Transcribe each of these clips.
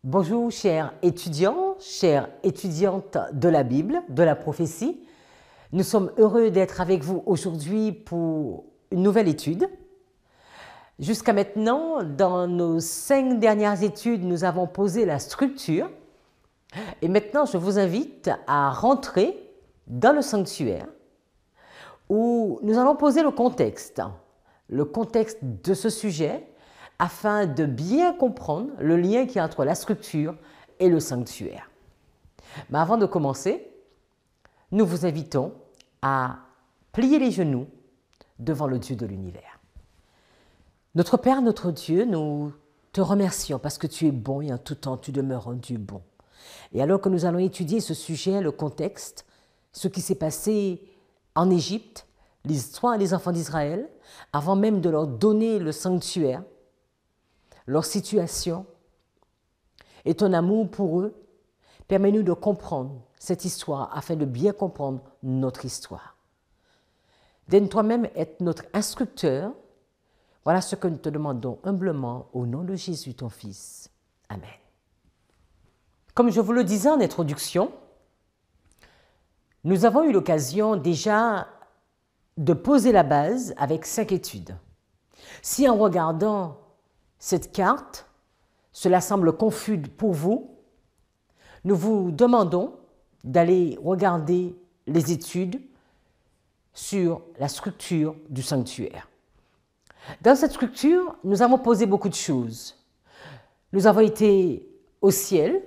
Bonjour chers étudiants, chères étudiantes de la Bible, de la prophétie. Nous sommes heureux d'être avec vous aujourd'hui pour une nouvelle étude. Jusqu'à maintenant, dans nos 5 dernières études, nous avons posé la structure. Et maintenant, je vous invite à rentrer dans le sanctuaire où nous allons poser le contexte de ce sujet, afin de bien comprendre le lien qu'il y a entre la structure et le sanctuaire. Mais avant de commencer, nous vous invitons à plier les genoux devant le Dieu de l'univers. Notre Père, notre Dieu, nous te remercions parce que tu es bon et en tout temps tu demeures un Dieu bon. Et alors que nous allons étudier ce sujet, le contexte, ce qui s'est passé en Égypte, l'histoire des enfants d'Israël, avant même de leur donner le sanctuaire, leur situation et ton amour pour eux, permets-nous de comprendre cette histoire afin de bien comprendre notre histoire. Donne toi-même être notre instructeur. Voilà ce que nous te demandons humblement au nom de Jésus, ton Fils. Amen. Comme je vous le disais en introduction, nous avons eu l'occasion déjà de poser la base avec 5 études. Si en regardant cette carte, cela semble confus pour vous, nous vous demandons d'aller regarder les études sur la structure du sanctuaire. Dans cette structure, nous avons posé beaucoup de choses. Nous avons été au ciel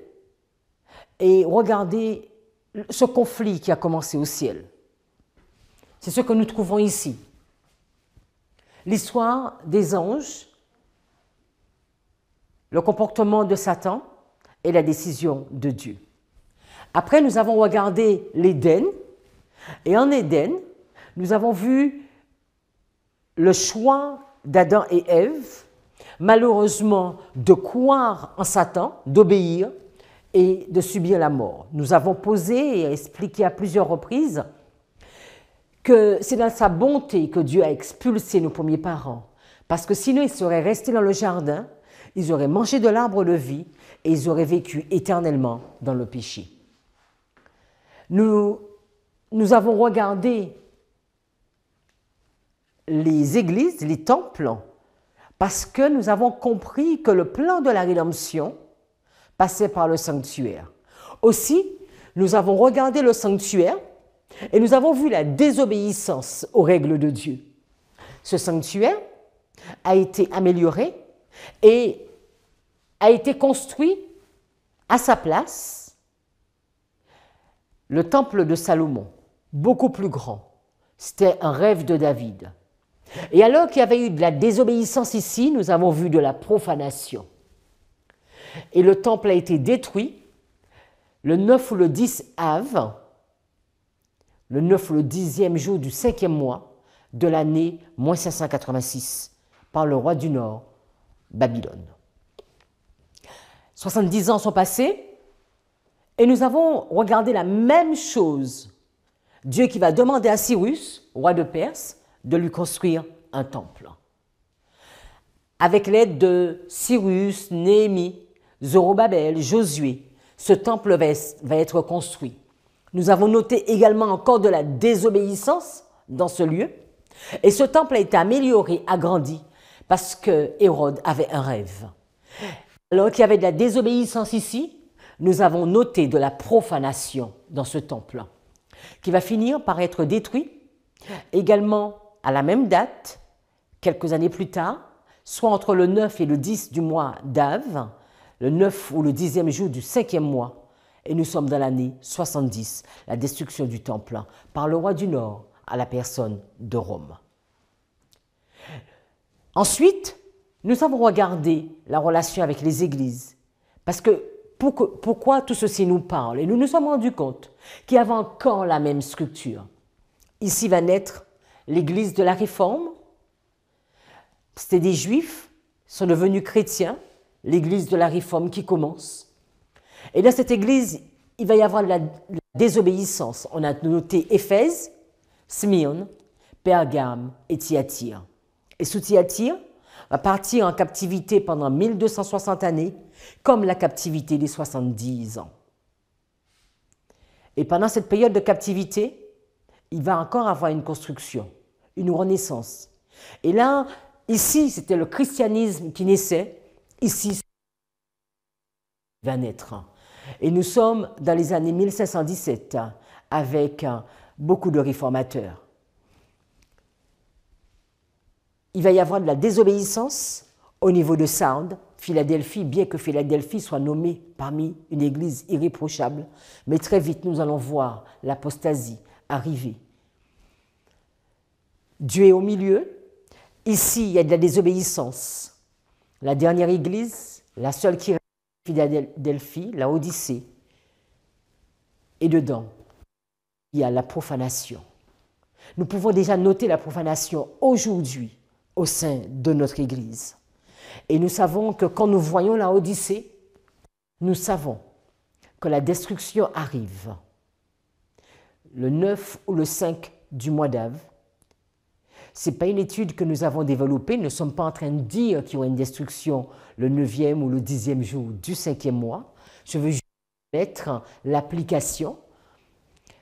et regardé ce conflit qui a commencé au ciel. C'est ce que nous trouvons ici. L'histoire des anges, le comportement de Satan et la décision de Dieu. Après, nous avons regardé l'Éden, et en Éden, nous avons vu le choix d'Adam et Ève, malheureusement, de croire en Satan, d'obéir et de subir la mort. Nous avons posé et expliqué à plusieurs reprises que c'est dans sa bonté que Dieu a expulsé nos premiers parents, parce que sinon ils seraient restés dans le jardin, ils auraient mangé de l'arbre de vie et ils auraient vécu éternellement dans le péché. Nous avons regardé les églises, les temples, parce que nous avons compris que le plan de la rédemption passait par le sanctuaire. Aussi, nous avons regardé le sanctuaire et nous avons vu la désobéissance aux règles de Dieu. Ce sanctuaire a été amélioré et a été construit à sa place le temple de Salomon, beaucoup plus grand. C'était un rêve de David. Et alors qu'il y avait eu de la désobéissance ici, nous avons vu de la profanation. Et le temple a été détruit le 9 ou le 10 Av, le 9 ou le 10e jour du 5e mois de l'année moins 586, par le roi du Nord, Babylone. 70 ans sont passés et nous avons regardé la même chose. Dieu qui va demander à Cyrus, roi de Perse, de lui construire un temple. Avec l'aide de Cyrus, Néhémie, Zorobabel, Josué, ce temple va être construit. Nous avons noté également encore de la désobéissance dans ce lieu et ce temple a été amélioré, agrandi, parce que Hérode avait un rêve. Alors qu'il y avait de la désobéissance ici, nous avons noté de la profanation dans ce temple, qui va finir par être détruit, également à la même date, quelques années plus tard, soit entre le 9 et le 10 du mois d'Av, le 9 ou le 10e jour du 5e mois, et nous sommes dans l'année 70, la destruction du temple par le roi du Nord à la personne de Rome. Ensuite, nous avons regardé la relation avec les églises, parce que pourquoi tout ceci nous parle? Et nous nous sommes rendus compte qu'il y avait encore la même structure. Ici va naître l'église de la Réforme. C'était des Juifs, sont devenus chrétiens, l'église de la Réforme qui commence. Et dans cette église, il va y avoir de la désobéissance. On a noté Éphèse, Smyrne, Pergame et Thyatire. Et sous Thyatire, va partir en captivité pendant 1260 années, comme la captivité des 70 ans. Et pendant cette période de captivité, il va encore avoir une construction, une renaissance. Et là, ici, c'était le christianisme qui naissait. Ici, il va naître. Et nous sommes dans les années 1517 avec beaucoup de réformateurs. Il va y avoir de la désobéissance au niveau de Sound, Philadelphie, bien que Philadelphie soit nommée parmi une église irréprochable. Mais très vite, nous allons voir l'apostasie arriver. Dieu est au milieu. Ici, il y a de la désobéissance. La dernière église, la seule qui reste, Philadelphie, la Odyssée. Et dedans, il y a la profanation. Nous pouvons déjà noter la profanation aujourd'hui au sein de notre Église. Et nous savons que quand nous voyons la Odyssée, nous savons que la destruction arrive. Le 9 ou le 5 du mois d'Av, ce n'est pas une étude que nous avons développée, nous ne sommes pas en train de dire qu'il y aura une destruction le 9e ou le 10e jour du 5e mois. Je veux juste mettre l'application.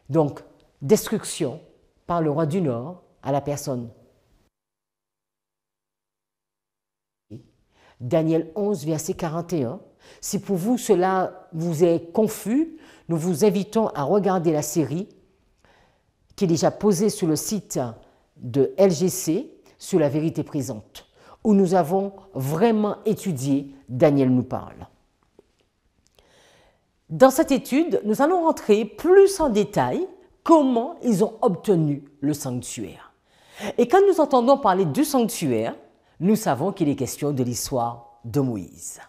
Donc, destruction par le roi du Nord à la personne. Daniel 11, verset 41. Si pour vous cela vous est confus, nous vous invitons à regarder la série qui est déjà posée sur le site de LGC sur la vérité présente, où nous avons vraiment étudié Daniel nous parle. Dans cette étude, nous allons rentrer plus en détail comment ils ont obtenu le sanctuaire. Et quand nous entendons parler du sanctuaire, nous savons qu'il est question de l'histoire de Moïse.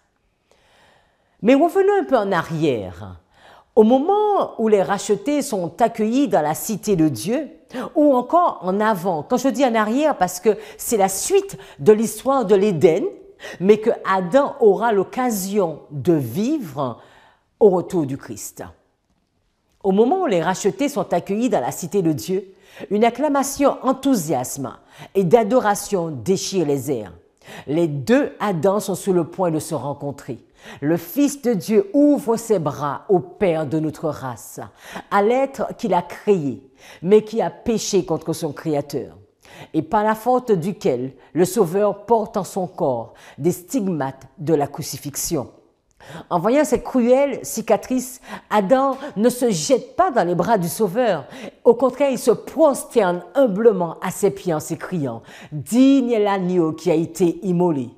Mais revenons un peu en arrière. Au moment où les rachetés sont accueillis dans la cité de Dieu, ou encore en avant, quand je dis en arrière parce que c'est la suite de l'histoire de l'Éden, mais que Adam aura l'occasion de vivre au retour du Christ. Au moment où les rachetés sont accueillis dans la cité de Dieu, une acclamation enthousiaste et d'adoration déchire les airs. Les deux Adams sont sur le point de se rencontrer. Le Fils de Dieu ouvre ses bras au Père de notre race, à l'être qu'il a créé, mais qui a péché contre son Créateur, et par la faute duquel le Sauveur porte en son corps des stigmates de la crucifixion. En voyant cette cruelle cicatrice, Adam ne se jette pas dans les bras du Sauveur. Au contraire, il se prosterne humblement à ses pieds en s'écriant « Digne est l'agneau qui a été immolé ».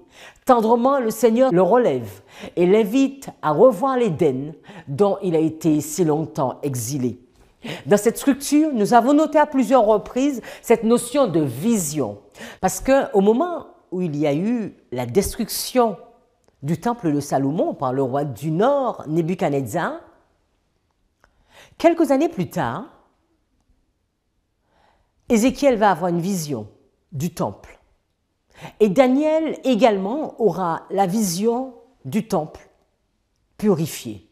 Tendrement, le Seigneur le relève et l'invite à revoir l'Éden dont il a été si longtemps exilé. Dans cette structure, nous avons noté à plusieurs reprises cette notion de vision. Parce qu'au moment où il y a eu la destruction du temple de Salomon par le roi du Nord, Nebuchadnezzar, quelques années plus tard, Ézéchiel va avoir une vision du temple. Et Daniel également aura la vision du temple purifié.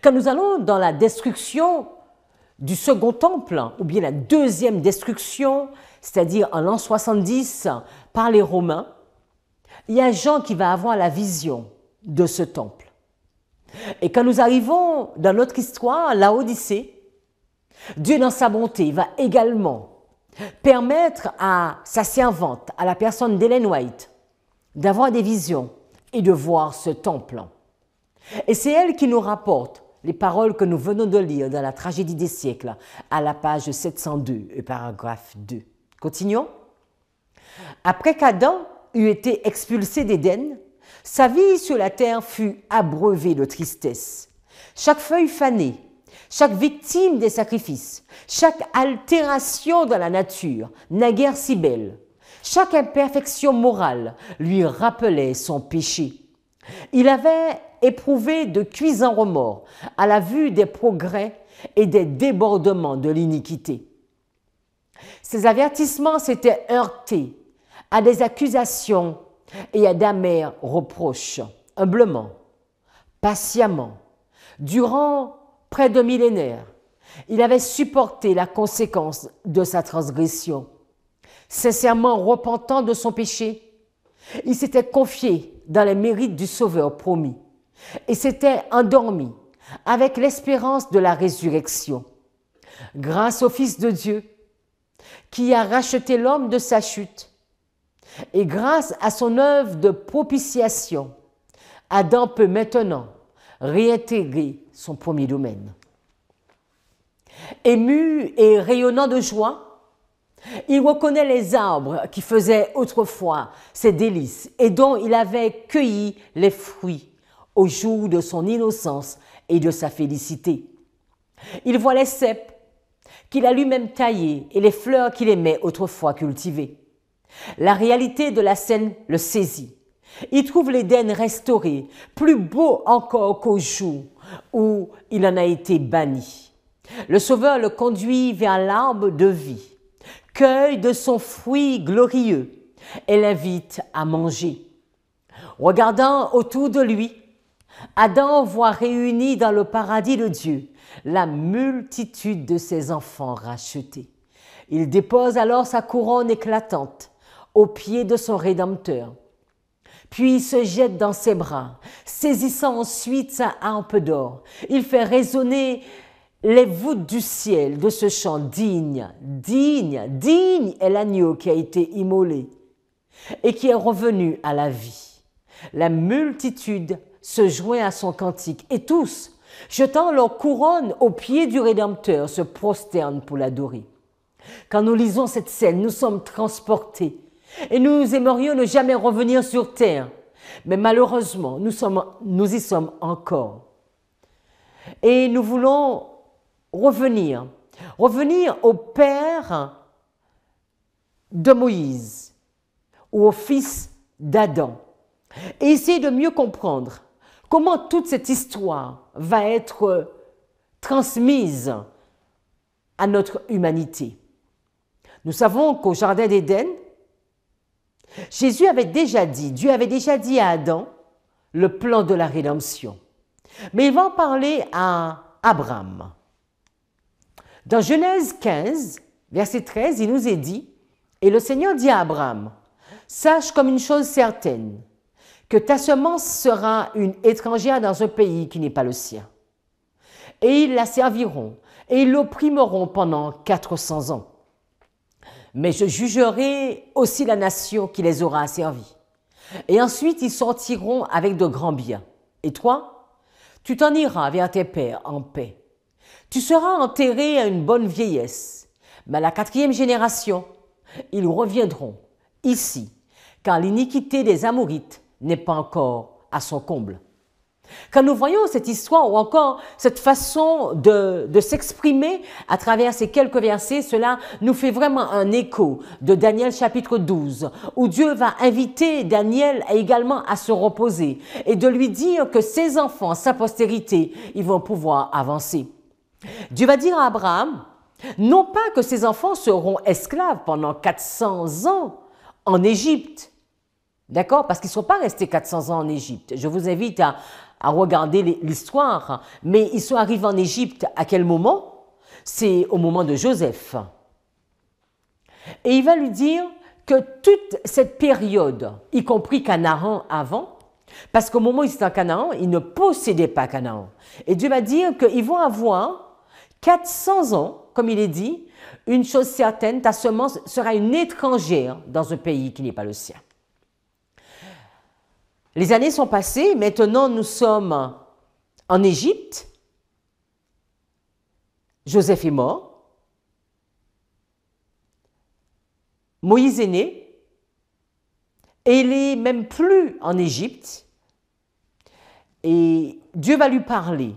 Quand nous allons dans la destruction du second temple, ou bien la deuxième destruction, c'est-à-dire en l'an 70 par les Romains, il y a Jean qui va avoir la vision de ce temple. Et quand nous arrivons dans notre histoire, la Odyssée, Dieu dans sa bonté va également permettre à sa servante, à la personne d'Ellen White, d'avoir des visions et de voir ce temple. Et c'est elle qui nous rapporte les paroles que nous venons de lire dans la tragédie des siècles, à la page 702, paragraphe 2. Continuons. Après qu'Adam eut été expulsé d'Éden, sa vie sur la terre fut abreuvée de tristesse. Chaque feuille fanée, chaque victime des sacrifices, chaque altération dans la nature, naguère si belle, chaque imperfection morale lui rappelait son péché. Il avait éprouvé de cuisants remords à la vue des progrès et des débordements de l'iniquité. Ses avertissements s'étaient heurtés à des accusations et à d'amers reproches, humblement, patiemment, durant près de millénaires. Il avait supporté la conséquence de sa transgression, sincèrement repentant de son péché. Il s'était confié dans les mérites du Sauveur promis et s'était endormi avec l'espérance de la résurrection. Grâce au Fils de Dieu qui a racheté l'homme de sa chute et grâce à son œuvre de propitiation, Adam peut maintenant réintégrer son premier domaine. Ému et rayonnant de joie, il reconnaît les arbres qui faisaient autrefois ses délices et dont il avait cueilli les fruits au jour de son innocence et de sa félicité. Il voit les cèpes qu'il a lui-même taillés et les fleurs qu'il aimait autrefois cultiver. La réalité de la scène le saisit. Il trouve l'Éden restauré, plus beau encore qu'au jour où il en a été banni. Le Sauveur le conduit vers l'arbre de vie, cueille de son fruit glorieux et l'invite à manger. Regardant autour de lui, Adam voit réunis dans le paradis de Dieu la multitude de ses enfants rachetés. Il dépose alors sa couronne éclatante aux pieds de son Rédempteur, puis il se jette dans ses bras, saisissant ensuite sa harpe d'or. Il fait résonner les voûtes du ciel de ce chant digne, digne, digne est l'agneau qui a été immolé et qui est revenu à la vie. La multitude se joint à son cantique et tous, jetant leur couronne aux pieds du Rédempteur, se prosternent pour l'adorer. Quand nous lisons cette scène, nous sommes transportés et nous aimerions ne jamais revenir sur terre. Mais malheureusement, nous y sommes encore. Et nous voulons revenir au père de Moïse ou au fils d'Adam et essayer de mieux comprendre comment toute cette histoire va être transmise à notre humanité. Nous savons qu'au Jardin d'Éden, Dieu avait déjà dit à Adam le plan de la rédemption. Mais il va en parler à Abraham. Dans Genèse 15, verset 13, il nous est dit, « Et le Seigneur dit à Abraham, « Sache comme une chose certaine, que ta semence sera une étrangère dans un pays qui n'est pas le sien. Et ils la serviront, et ils l'opprimeront pendant 400 ans. Mais je jugerai aussi la nation qui les aura asservis. Et ensuite ils sortiront avec de grands biens. Et toi, tu t'en iras vers tes pères en paix. Tu seras enterré à une bonne vieillesse. Mais à la 4e génération, ils reviendront ici, car l'iniquité des Amorites n'est pas encore à son comble. » Quand nous voyons cette histoire ou encore cette façon de s'exprimer à travers ces quelques versets, cela nous fait vraiment un écho de Daniel chapitre 12, où Dieu va inviter Daniel également à se reposer et de lui dire que ses enfants, sa postérité, ils vont pouvoir avancer. Dieu va dire à Abraham, non pas que ses enfants seront esclaves pendant 400 ans en Égypte, d'accord? Parce qu'ils ne sont pas restés 400 ans en Égypte. Je vous invite à regarder l'histoire. Mais ils sont arrivés en Égypte à quel moment? C'est au moment de Joseph. Et il va lui dire que toute cette période, y compris Canaan avant, parce qu'au moment où ils étaient en Canaan, ils ne possédaient pas Canaan. Et Dieu va dire qu'ils vont avoir 400 ans, comme il est dit, une chose certaine, ta semence sera une étrangère dans un pays qui n'est pas le sien. Les années sont passées, maintenant nous sommes en Égypte. Joseph est mort. Moïse est né. Et il n'est même plus en Égypte. Et Dieu va lui parler.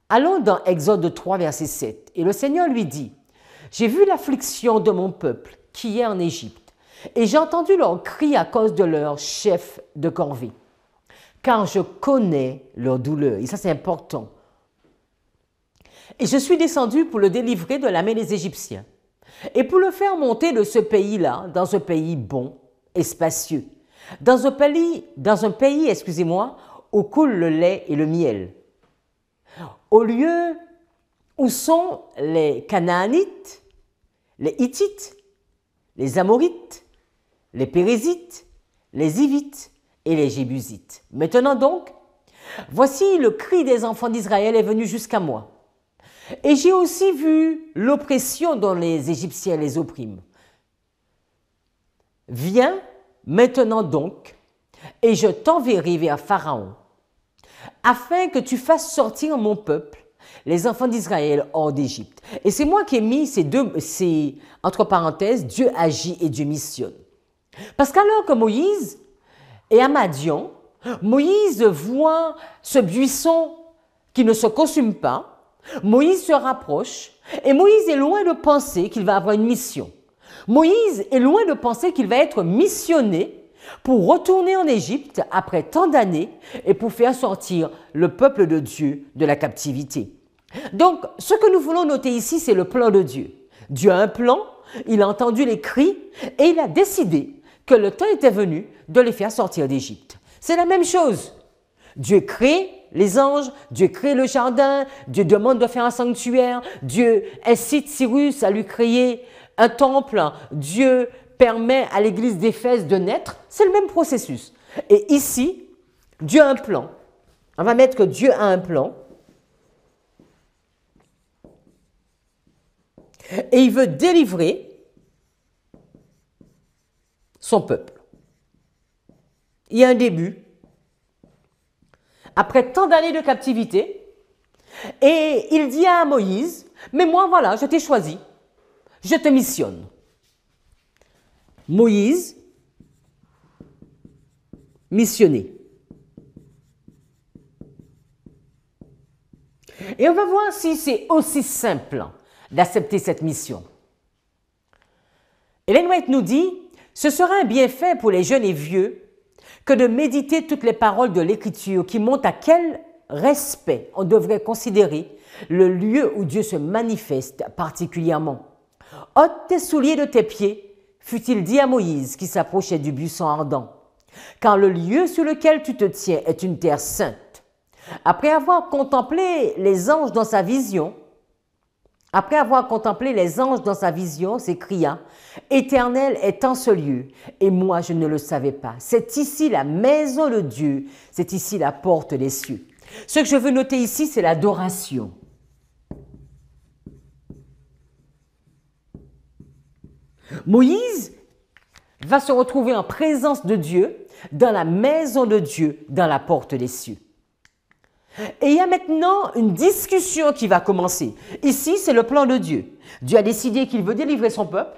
Allons dans Exode 3, verset 7. Et le Seigneur lui dit, « J'ai vu l'affliction de mon peuple qui est en Égypte, et j'ai entendu leurs cris à cause de leur chef de corvée. Car je connais leur douleur. » Et ça, c'est important. « Et je suis descendu pour le délivrer de la main des Égyptiens, et pour le faire monter de ce pays-là, dans un pays bon et spacieux, dans un pays, où coule le lait et le miel, au lieu où sont les Canaanites, les Hittites, les Amorites, les Pérézites, les Hivites et les Jébusites. Maintenant donc, voici le cri des enfants d'Israël est venu jusqu'à moi. Et j'ai aussi vu l'oppression dont les Égyptiens les oppriment. Viens maintenant donc, et je t'enverrai vers Pharaon, afin que tu fasses sortir mon peuple, les enfants d'Israël, hors d'Égypte. Et c'est moi qui ai mis ces entre parenthèses, Dieu agit et Dieu missionne. Parce qu'alors que Moïse est à Madian, Moïse voit ce buisson qui ne se consume pas, Moïse se rapproche et Moïse est loin de penser qu'il va avoir une mission. Moïse est loin de penser qu'il va être missionné pour retourner en Égypte après tant d'années et pour faire sortir le peuple de Dieu de la captivité. Donc, ce que nous voulons noter ici, c'est le plan de Dieu. Dieu a un plan, il a entendu les cris et il a décidé que le temps était venu de les faire sortir d'Égypte. C'est la même chose. Dieu crée les anges, Dieu crée le jardin, Dieu demande de faire un sanctuaire, Dieu incite Cyrus à lui créer un temple, Dieu permet à l'église d'Éphèse de naître. C'est le même processus. Et ici, Dieu a un plan. On va mettre que Dieu a un plan. Et il veut délivrer son peuple. Il y a un début. Après tant d'années de captivité, et il dit à Moïse, mais moi voilà, je t'ai choisi, je te missionne. Moïse, missionné. Et on va voir si c'est aussi simple d'accepter cette mission. Ellen White nous dit, ce sera un bienfait pour les jeunes et vieux que de méditer toutes les paroles de l'Écriture qui montrent à quel respect on devrait considérer le lieu où Dieu se manifeste particulièrement. « Ôte tes souliers de tes pieds », fut-il dit à Moïse qui s'approchait du buisson ardent, « car le lieu sur lequel tu te tiens est une terre sainte. » Après avoir contemplé les anges dans sa vision, s'écria, « Éternel est en ce lieu, et moi je ne le savais pas. C'est ici la maison de Dieu, c'est ici la porte des cieux. » Ce que je veux noter ici, c'est l'adoration. Moïse va se retrouver en présence de Dieu, dans la maison de Dieu, dans la porte des cieux. Et il y a maintenant une discussion qui va commencer. Ici, c'est le plan de Dieu. Dieu a décidé qu'il veut délivrer son peuple.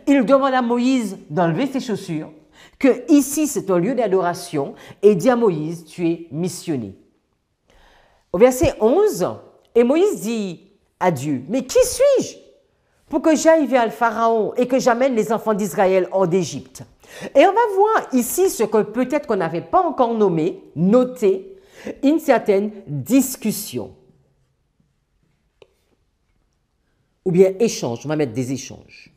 Il demande à Moïse d'enlever ses chaussures, que ici, c'est un lieu d'adoration, et dit à Moïse, tu es missionné. Au verset 11, et Moïse dit à Dieu, mais qui suis-je pour que j'aille vers le Pharaon et que j'amène les enfants d'Israël hors d'Égypte? Et on va voir ici ce que peut-être qu'on n'avait pas encore noté, une certaine discussion. Ou bien échange, on va mettre des échanges.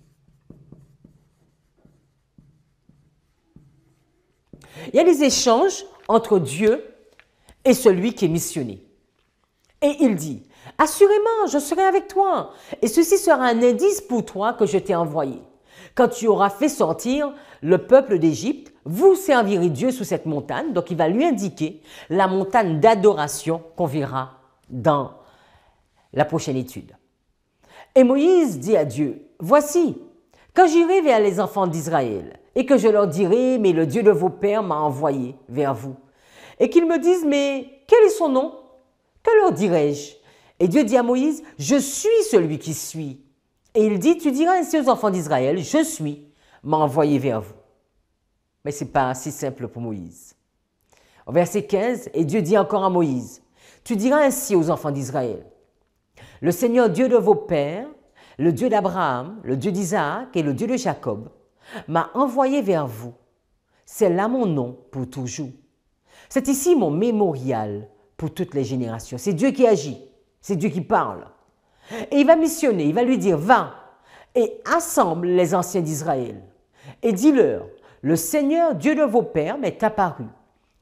Il y a des échanges entre Dieu et celui qui est missionné. Et il dit, « Assurément, je serai avec toi, et ceci sera un indice pour toi que je t'ai envoyé. Quand tu auras fait sortir le peuple d'Égypte, vous servirez Dieu sous cette montagne. » Donc, il va lui indiquer la montagne d'adoration qu'on verra dans la prochaine étude. Et Moïse dit à Dieu, « Voici, quand j'irai vers les enfants d'Israël, et que je leur dirai, mais le Dieu de vos pères m'a envoyé vers vous, et qu'ils me disent, mais quel est son nom? Que leur dirai-je? » Et Dieu dit à Moïse, « Je suis celui qui suis. » Et il dit, « Tu diras ainsi aux enfants d'Israël, je suis, m'a envoyé vers vous. » Mais ce n'est pas si simple pour Moïse. Au verset 15, et Dieu dit encore à Moïse, « Tu diras ainsi aux enfants d'Israël, le Seigneur Dieu de vos pères, le Dieu d'Abraham, le Dieu d'Isaac et le Dieu de Jacob, m'a envoyé vers vous. C'est là mon nom pour toujours. C'est ici mon mémorial pour toutes les générations. » C'est Dieu qui agit, c'est Dieu qui parle. Et il va missionner, il va lui dire, « Va et assemble les anciens d'Israël et dis-leur, le Seigneur Dieu de vos pères m'est apparu,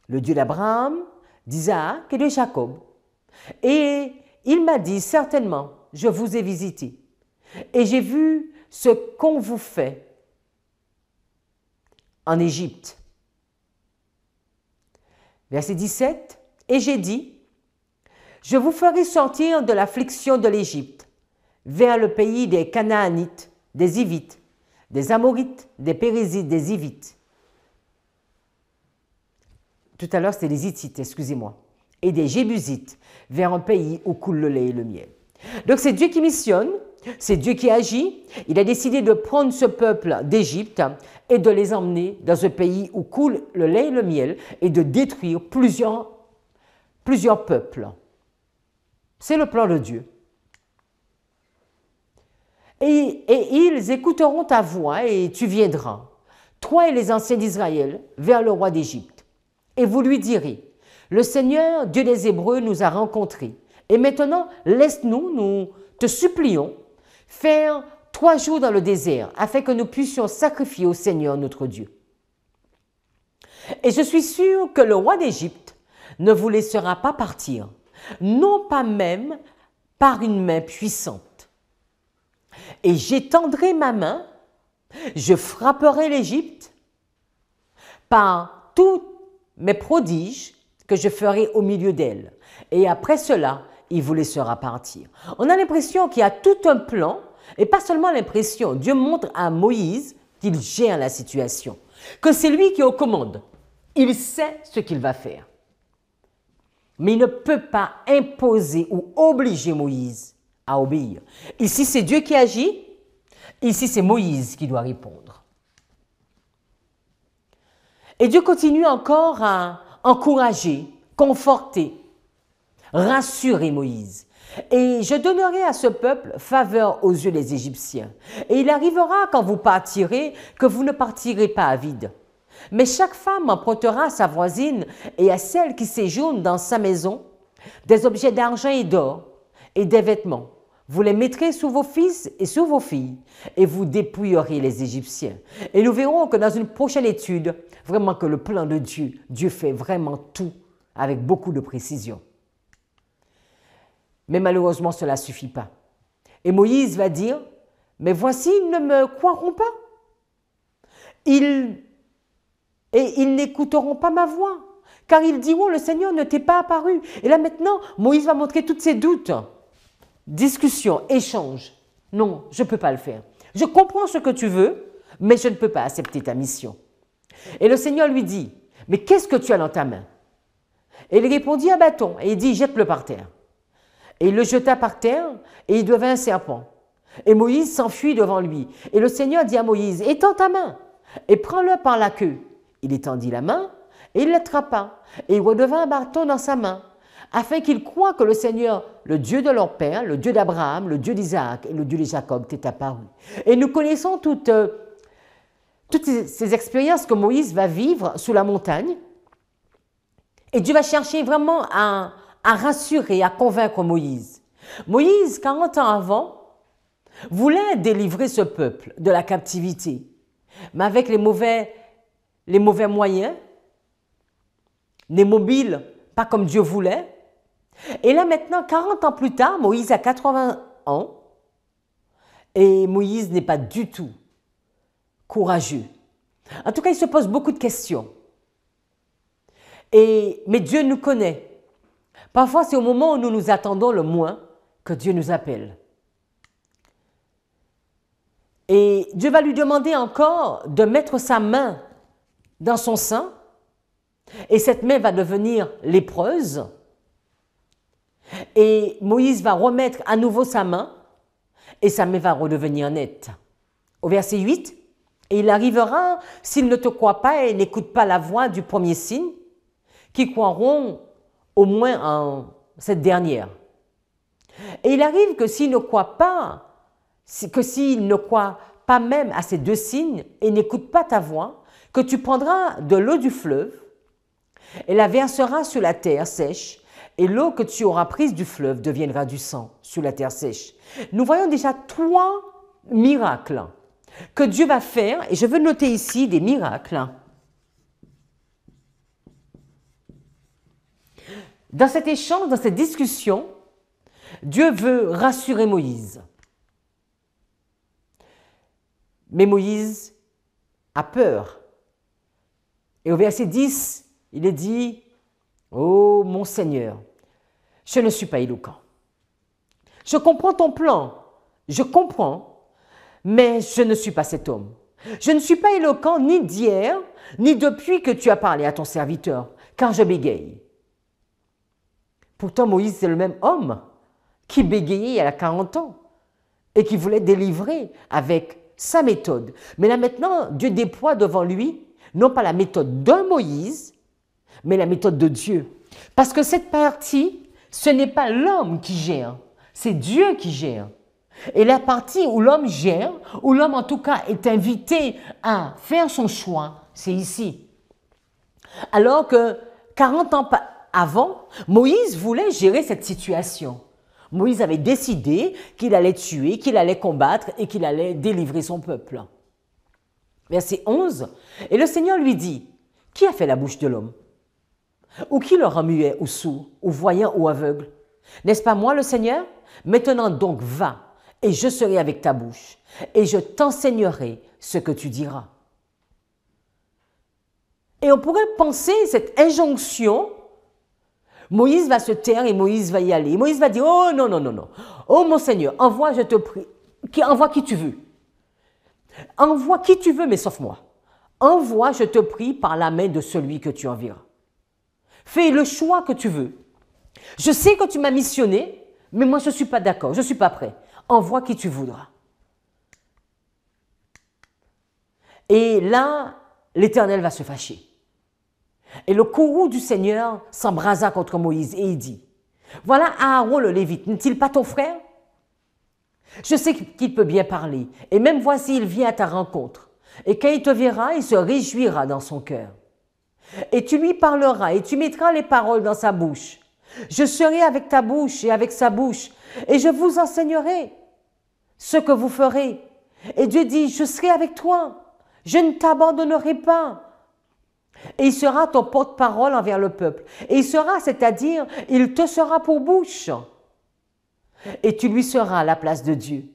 le Dieu d'Abraham, d'Isaac et de Jacob. Et il m'a dit, certainement, je vous ai visité et j'ai vu ce qu'on vous fait en Égypte. Verset 17, « Et j'ai dit, je vous ferai sortir de l'affliction de l'Égypte, vers le pays des Canaanites, des Hivites, des Amorites, des Périzites, des Hivites. » Tout à l'heure, c'était les Hittites, excusez-moi. Et des Jébusites, vers un pays où coule le lait et le miel. Donc c'est Dieu qui missionne, c'est Dieu qui agit. Il a décidé de prendre ce peuple d'Égypte et de les emmener dans un pays où coule le lait et le miel et de détruire plusieurs peuples. C'est le plan de Dieu. Et ils écouteront ta voix et tu viendras, toi et les anciens d'Israël, vers le roi d'Égypte. Et vous lui direz, le Seigneur, Dieu des Hébreux, nous a rencontrés. Et maintenant, laisse-nous, nous te supplions, faire 3 jours dans le désert, afin que nous puissions sacrifier au Seigneur notre Dieu. Et je suis sûr que le roi d'Égypte ne vous laissera pas partir, non pas même par une main puissante. Et j'étendrai ma main, je frapperai l'Égypte par tous mes prodiges que je ferai au milieu d'elle. Et après cela, il vous laissera partir. On a l'impression qu'il y a tout un plan, et pas seulement l'impression. Dieu montre à Moïse qu'il gère la situation, que c'est lui qui est aux commandes. Il sait ce qu'il va faire. Mais il ne peut pas imposer ou obliger Moïse à obéir. Ici, c'est Dieu qui agit. Ici, c'est Moïse qui doit répondre. Et Dieu continue encore à encourager, conforter, rassurer Moïse. Et je donnerai à ce peuple faveur aux yeux des Égyptiens. Et il arrivera quand vous partirez que vous ne partirez pas à vide. Mais chaque femme empruntera à sa voisine et à celle qui séjourne dans sa maison des objets d'argent et d'or et des vêtements. Vous les mettrez sur vos fils et sur vos filles et vous dépouillerez les Égyptiens. Et nous verrons que dans une prochaine étude, vraiment que le plan de Dieu, Dieu fait vraiment tout avec beaucoup de précision. Mais malheureusement, cela ne suffit pas. Et Moïse va dire, mais voici, ils ne me croiront pas. Ils n'écouteront pas ma voix, car ils diront, le Seigneur ne t'est pas apparu. Et là maintenant, Moïse va montrer tous ses doutes. Discussion, échange. Non, je ne peux pas le faire. Je comprends ce que tu veux, mais je ne peux pas accepter ta mission. Et le Seigneur lui dit, mais qu'est-ce que tu as dans ta main? Et il répondit, un bâton. Et il dit, jette-le par terre. Et il le jeta par terre, et il devint un serpent. Et Moïse s'enfuit devant lui. Et le Seigneur dit à Moïse, étends ta main, et prends-le par la queue. Il étendit la main, et il l'attrapa, et il redevint un bâton dans sa main, afin qu'il croie que le Seigneur, le Dieu de leur père, le Dieu d'Abraham, le Dieu d'Isaac et le Dieu de Jacob, t'est apparu. Et nous connaissons toutes ces expériences que Moïse va vivre sous la montagne. Et Dieu va chercher vraiment à rassurer, à convaincre Moïse. Moïse, 40 ans avant, voulait délivrer ce peuple de la captivité, mais avec les mauvais moyens, les mobiles, pas comme Dieu voulait. Et là maintenant, 40 ans plus tard, Moïse a 80 ans, et Moïse n'est pas du tout courageux. En tout cas, il se pose beaucoup de questions. Mais Dieu nous connaît. Parfois, c'est au moment où nous nous attendons le moins que Dieu nous appelle. Et Dieu va lui demander encore de mettre sa main dans son sein, et cette main va devenir lépreuse. Et Moïse va remettre à nouveau sa main, et sa main va redevenir nette. Au verset 8, « Et il arrivera, s'ils ne te croient pas et n'écoutent pas la voix du premier signe, qui croiront au moins en cette dernière. Et il arrive que s'ils ne croient pas, même à ces 2 signes et n'écoutent pas ta voix, que tu prendras de l'eau du fleuve et la verseras sur la terre sèche, et l'eau que tu auras prise du fleuve deviendra du sang sur la terre sèche. » Nous voyons déjà 3 miracles que Dieu va faire, et je veux noter ici des miracles. Dans cet échange, dans cette discussion, Dieu veut rassurer Moïse. Mais Moïse a peur. Et au verset 10, il est dit, Oh mon Seigneur, je ne suis pas éloquent. Je comprends ton plan, je comprends, mais je ne suis pas cet homme. Je ne suis pas éloquent ni d'hier, ni depuis que tu as parlé à ton serviteur, car je bégaye. Pourtant, Moïse, c'est le même homme qui bégayait il y a 40 ans et qui voulait délivrer avec sa méthode. Mais là maintenant, Dieu déploie devant lui, non pas la méthode de Moïse, mais la méthode de Dieu. Parce que cette partie, ce n'est pas l'homme qui gère, c'est Dieu qui gère. Et la partie où l'homme gère, où l'homme en tout cas est invité à faire son choix, c'est ici. Alors que 40 ans avant, Moïse voulait gérer cette situation. Moïse avait décidé qu'il allait tuer, qu'il allait combattre et qu'il allait délivrer son peuple. Verset 11, et le Seigneur lui dit, « Qui a fait la bouche de l'homme? Ou qui le rend muet ou sourd, ou voyant ou aveugle? N'est-ce pas moi le Seigneur? Maintenant donc va, et je serai avec ta bouche, et je t'enseignerai ce que tu diras. » Et on pourrait penser cette injonction, Moïse va se taire et Moïse va y aller. Moïse va dire, oh non, non, non, non. Oh mon Seigneur, envoie, je te prie. Envoie qui tu veux. Envoie qui tu veux, mais sauf moi. Envoie, je te prie, par la main de celui que tu enverras. Fais le choix que tu veux. Je sais que tu m'as missionné, mais moi je ne suis pas d'accord, je ne suis pas prêt. Envoie qui tu voudras. Et là, l'Éternel va se fâcher. Et le courroux du Seigneur s'embrasa contre Moïse et il dit, « Voilà Aaron le Lévite, n'est-il pas ton frère? Je sais qu'il peut bien parler, et même voici, il vient à ta rencontre. Et quand il te verra, il se réjouira dans son cœur. Et tu lui parleras, et tu mettras les paroles dans sa bouche. Je serai avec ta bouche et avec sa bouche, et je vous enseignerai ce que vous ferez. Et Dieu dit, je serai avec toi, je ne t'abandonnerai pas. Et il sera ton porte-parole envers le peuple. Et il sera, c'est-à-dire, il te sera pour bouche. Et tu lui seras à la place de Dieu.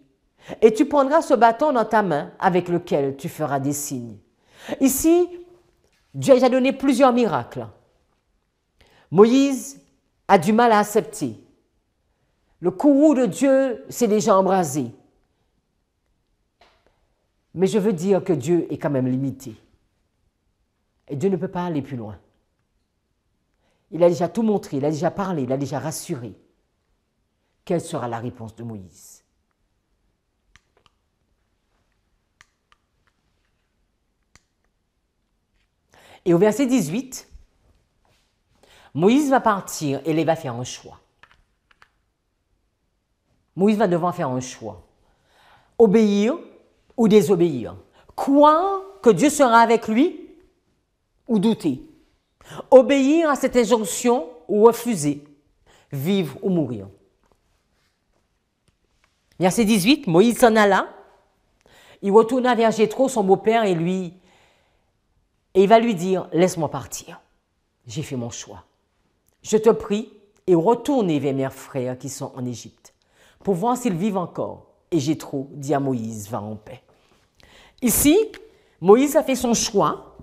Et tu prendras ce bâton dans ta main avec lequel tu feras des signes. » Ici, Dieu a déjà donné plusieurs miracles. Moïse a du mal à accepter. Le courroux de Dieu s'est déjà embrasé. Mais je veux dire que Dieu est quand même limité. Et Dieu ne peut pas aller plus loin. Il a déjà tout montré, il a déjà parlé, il a déjà rassuré. Quelle sera la réponse de Moïse? Et au verset 18, Moïse va partir et il va faire un choix. Moïse va devoir faire un choix. Obéir ou désobéir. Croire que Dieu sera avec lui ou douter. Obéir à cette injonction ou refuser. Vivre ou mourir. Verset 18, Moïse s'en alla. Il retourna vers Jéthro, son beau-père, et il va lui dire, laisse-moi partir. J'ai fait mon choix. Je te prie et retournez vers mes frères qui sont en Égypte pour voir s'ils vivent encore. Et Jéthro dit à Moïse, va en paix. Ici, Moïse a fait son choix.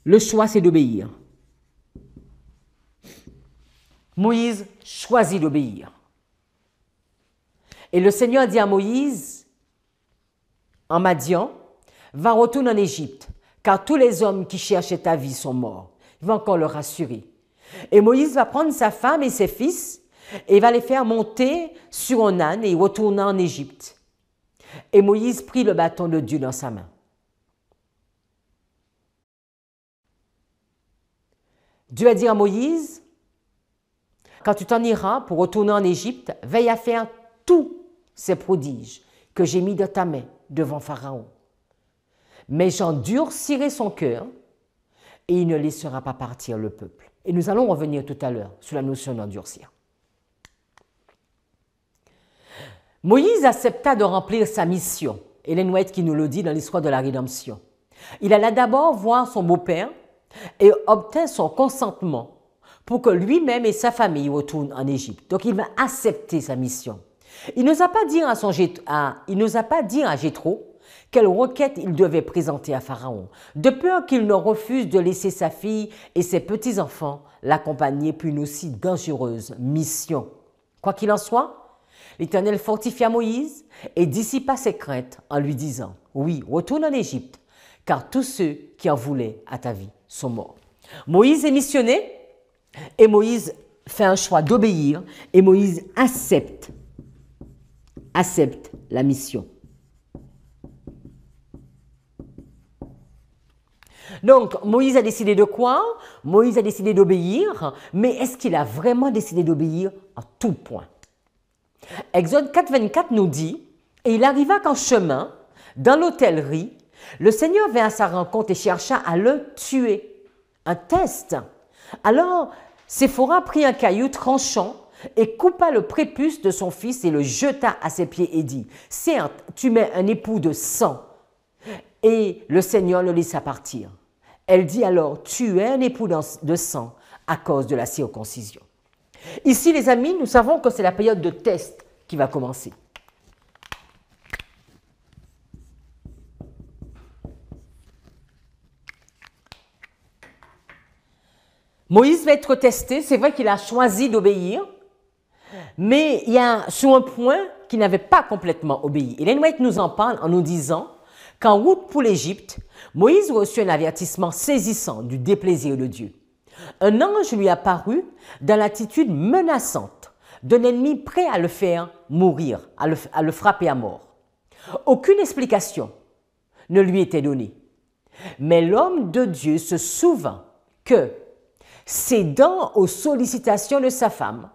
Le choix, c'est d'obéir. Moïse choisit d'obéir. Et le Seigneur dit à Moïse, en Madian, va retourner en Égypte, car tous les hommes qui cherchaient ta vie sont morts. Il va encore le rassurer. Et Moïse va prendre sa femme et ses fils et va les faire monter sur un âne et retourna en Égypte. Et Moïse prit le bâton de Dieu dans sa main. Dieu a dit à Moïse, quand tu t'en iras pour retourner en Égypte, veille à faire tous ces prodiges que j'ai mis dans ta main devant Pharaon. Mais j'endurcirai son cœur et il ne laissera pas partir le peuple. Et nous allons revenir tout à l'heure sur la notion d'endurcir. Moïse accepta de remplir sa mission. Ellen White qui nous le dit dans l'histoire de la rédemption. Il alla d'abord voir son beau-père et obtint son consentement pour que lui-même et sa famille retournent en Égypte. Donc il va accepter sa mission. Il n'osa pas dire à Jéthro quelle requête il devait présenter à Pharaon, de peur qu'il ne refuse de laisser sa fille et ses petits-enfants l'accompagner pour une aussi dangereuse mission. Quoi qu'il en soit, l'Éternel fortifia Moïse et dissipa ses craintes en lui disant « Oui, retourne en Égypte, car tous ceux qui en voulaient à ta vie sont morts. » Moïse est missionné et Moïse fait un choix d'obéir et Moïse accepte la mission. Donc, Moïse a décidé de quoi? Moïse a décidé d'obéir, mais est-ce qu'il a vraiment décidé d'obéir en tout point? Exode 4, 24 nous dit « Et il arriva qu'en chemin, dans l'hôtellerie, le Seigneur vint à sa rencontre et chercha à le tuer. » Un test. Alors, Séphora prit un caillou tranchant et coupa le prépuce de son fils et le jeta à ses pieds et dit « Certes, tu mets un époux de sang. » Et le Seigneur le laissa partir. Elle dit alors « Tu es un époux de sang à cause de la circoncision. » Ici, les amis, nous savons que c'est la période de test qui va commencer. Moïse va être testé, c'est vrai qu'il a choisi d'obéir, mais il y a sur un point qu'il n'avait pas complètement obéi. Ellen White nous en parle en nous disant qu'en route pour l'Égypte, Moïse reçut un avertissement saisissant du déplaisir de Dieu. Un ange lui apparut dans l'attitude menaçante d'un ennemi prêt à le faire mourir, à le frapper à mort. Aucune explication ne lui était donnée. Mais l'homme de Dieu se souvint que, cédant aux sollicitations de sa femme,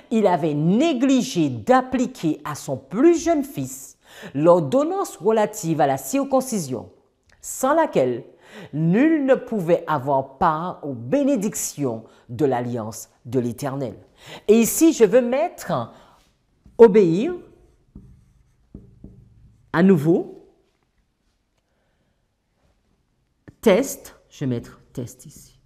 il avait négligé d'appliquer à son plus jeune fils l'ordonnance relative à la circoncision, sans laquelle nul ne pouvait avoir part aux bénédictions de l'alliance de l'Éternel. Et ici, je veux mettre obéir à nouveau. Test, je vais mettre test ici.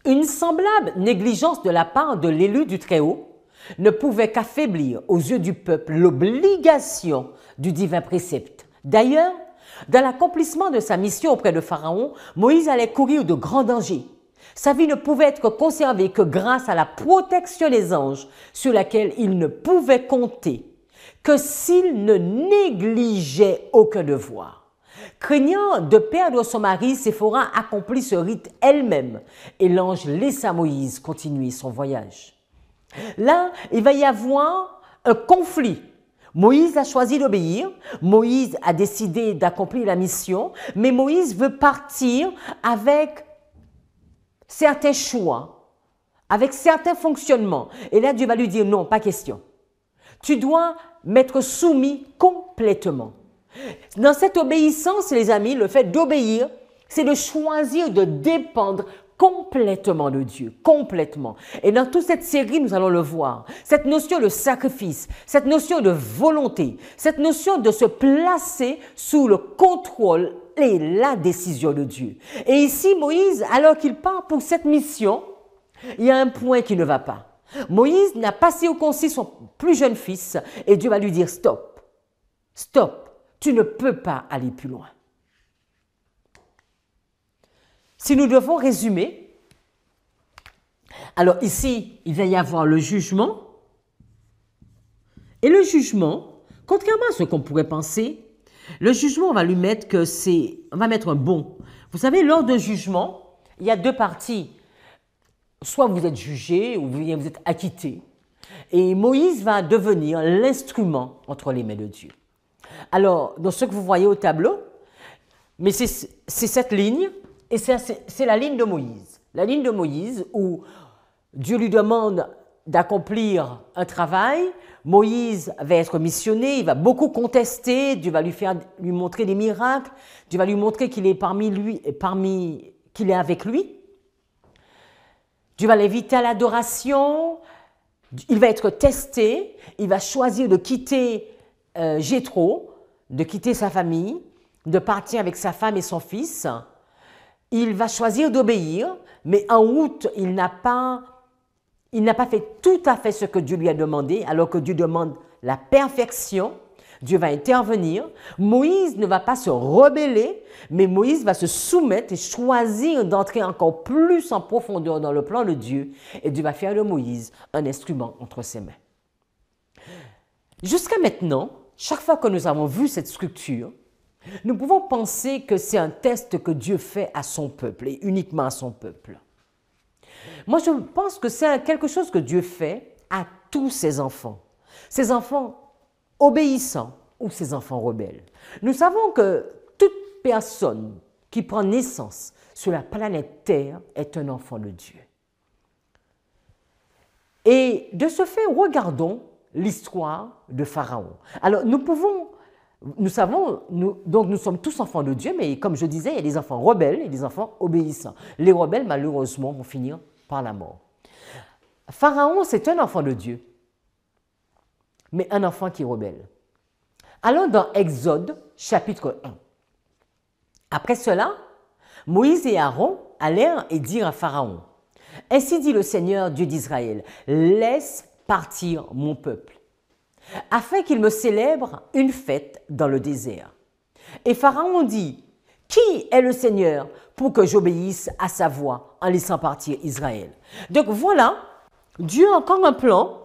Une semblable négligence de la part de l'élu du Très-Haut ne pouvait qu'affaiblir aux yeux du peuple l'obligation du divin précepte. D'ailleurs, dans l'accomplissement de sa mission auprès de Pharaon, Moïse allait courir de grands dangers. Sa vie ne pouvait être conservée que grâce à la protection des anges sur laquelle il ne pouvait compter que s'il ne négligeait aucun devoir. Craignant de perdre son mari, Séphora accomplit ce rite elle-même et l'ange laissa Moïse continuer son voyage. Là, il va y avoir un conflit. Moïse a choisi d'obéir, Moïse a décidé d'accomplir la mission, mais Moïse veut partir avec certains choix, avec certains fonctionnements. Et là, Dieu va lui dire non, pas question. Tu dois m'être soumis complètement. Dans cette obéissance, les amis, le fait d'obéir, c'est de choisir de dépendre complètement de Dieu, complètement. Et dans toute cette série, nous allons le voir. Cette notion de sacrifice, cette notion de volonté, cette notion de se placer sous le contrôle et la décision de Dieu. Et ici, Moïse, alors qu'il part pour cette mission, il y a un point qui ne va pas. Moïse n'a pas circoncis son plus jeune fils et Dieu va lui dire stop, stop. Tu ne peux pas aller plus loin. Si nous devons résumer, alors ici, il va y avoir le jugement. Et le jugement, contrairement à ce qu'on pourrait penser, le jugement, on va lui mettre que c'est, on va mettre un bon. Vous savez, lors d'un jugement, il y a deux parties. Soit vous êtes jugé ou vous êtes acquitté. Et Moïse va devenir l'instrument entre les mains de Dieu. Alors, dans ce que vous voyez au tableau, mais c'est cette ligne, et c'est la ligne de Moïse. La ligne de Moïse où Dieu lui demande d'accomplir un travail, Moïse va être missionné, il va beaucoup contester, Dieu va lui montrer des miracles, Dieu va lui montrer qu'il est qu'il est avec lui. Dieu va l'inviter à l'adoration, il va être testé, il va choisir de quitter Jéthro, de quitter sa famille, de partir avec sa femme et son fils. Il va choisir d'obéir, mais en route, il n'a pas fait tout à fait ce que Dieu lui a demandé, alors que Dieu demande la perfection. Dieu va intervenir. Moïse ne va pas se rebeller, mais Moïse va se soumettre et choisir d'entrer encore plus en profondeur dans le plan de Dieu. Et Dieu va faire de Moïse un instrument entre ses mains. Jusqu'à maintenant, chaque fois que nous avons vu cette structure, nous pouvons penser que c'est un test que Dieu fait à son peuple et uniquement à son peuple. Moi, je pense que c'est quelque chose que Dieu fait à tous ses enfants obéissants ou ses enfants rebelles. Nous savons que toute personne qui prend naissance sur la planète Terre est un enfant de Dieu. Et de ce fait, regardons l'histoire de Pharaon. Alors, nous sommes tous enfants de Dieu, mais comme je disais, il y a des enfants rebelles et des enfants obéissants. Les rebelles, malheureusement, vont finir par la mort. Pharaon, c'est un enfant de Dieu, mais un enfant qui est rebelle. Allons dans Exode, chapitre 1. Après cela, Moïse et Aaron allèrent et dirent à Pharaon, « Ainsi dit le Seigneur, Dieu d'Israël, laisse partir mon peuple, afin qu'il me célèbre une fête dans le désert. » Et Pharaon dit, « Qui est le Seigneur pour que j'obéisse à sa voix en laissant partir Israël? » Donc voilà, Dieu a encore un plan.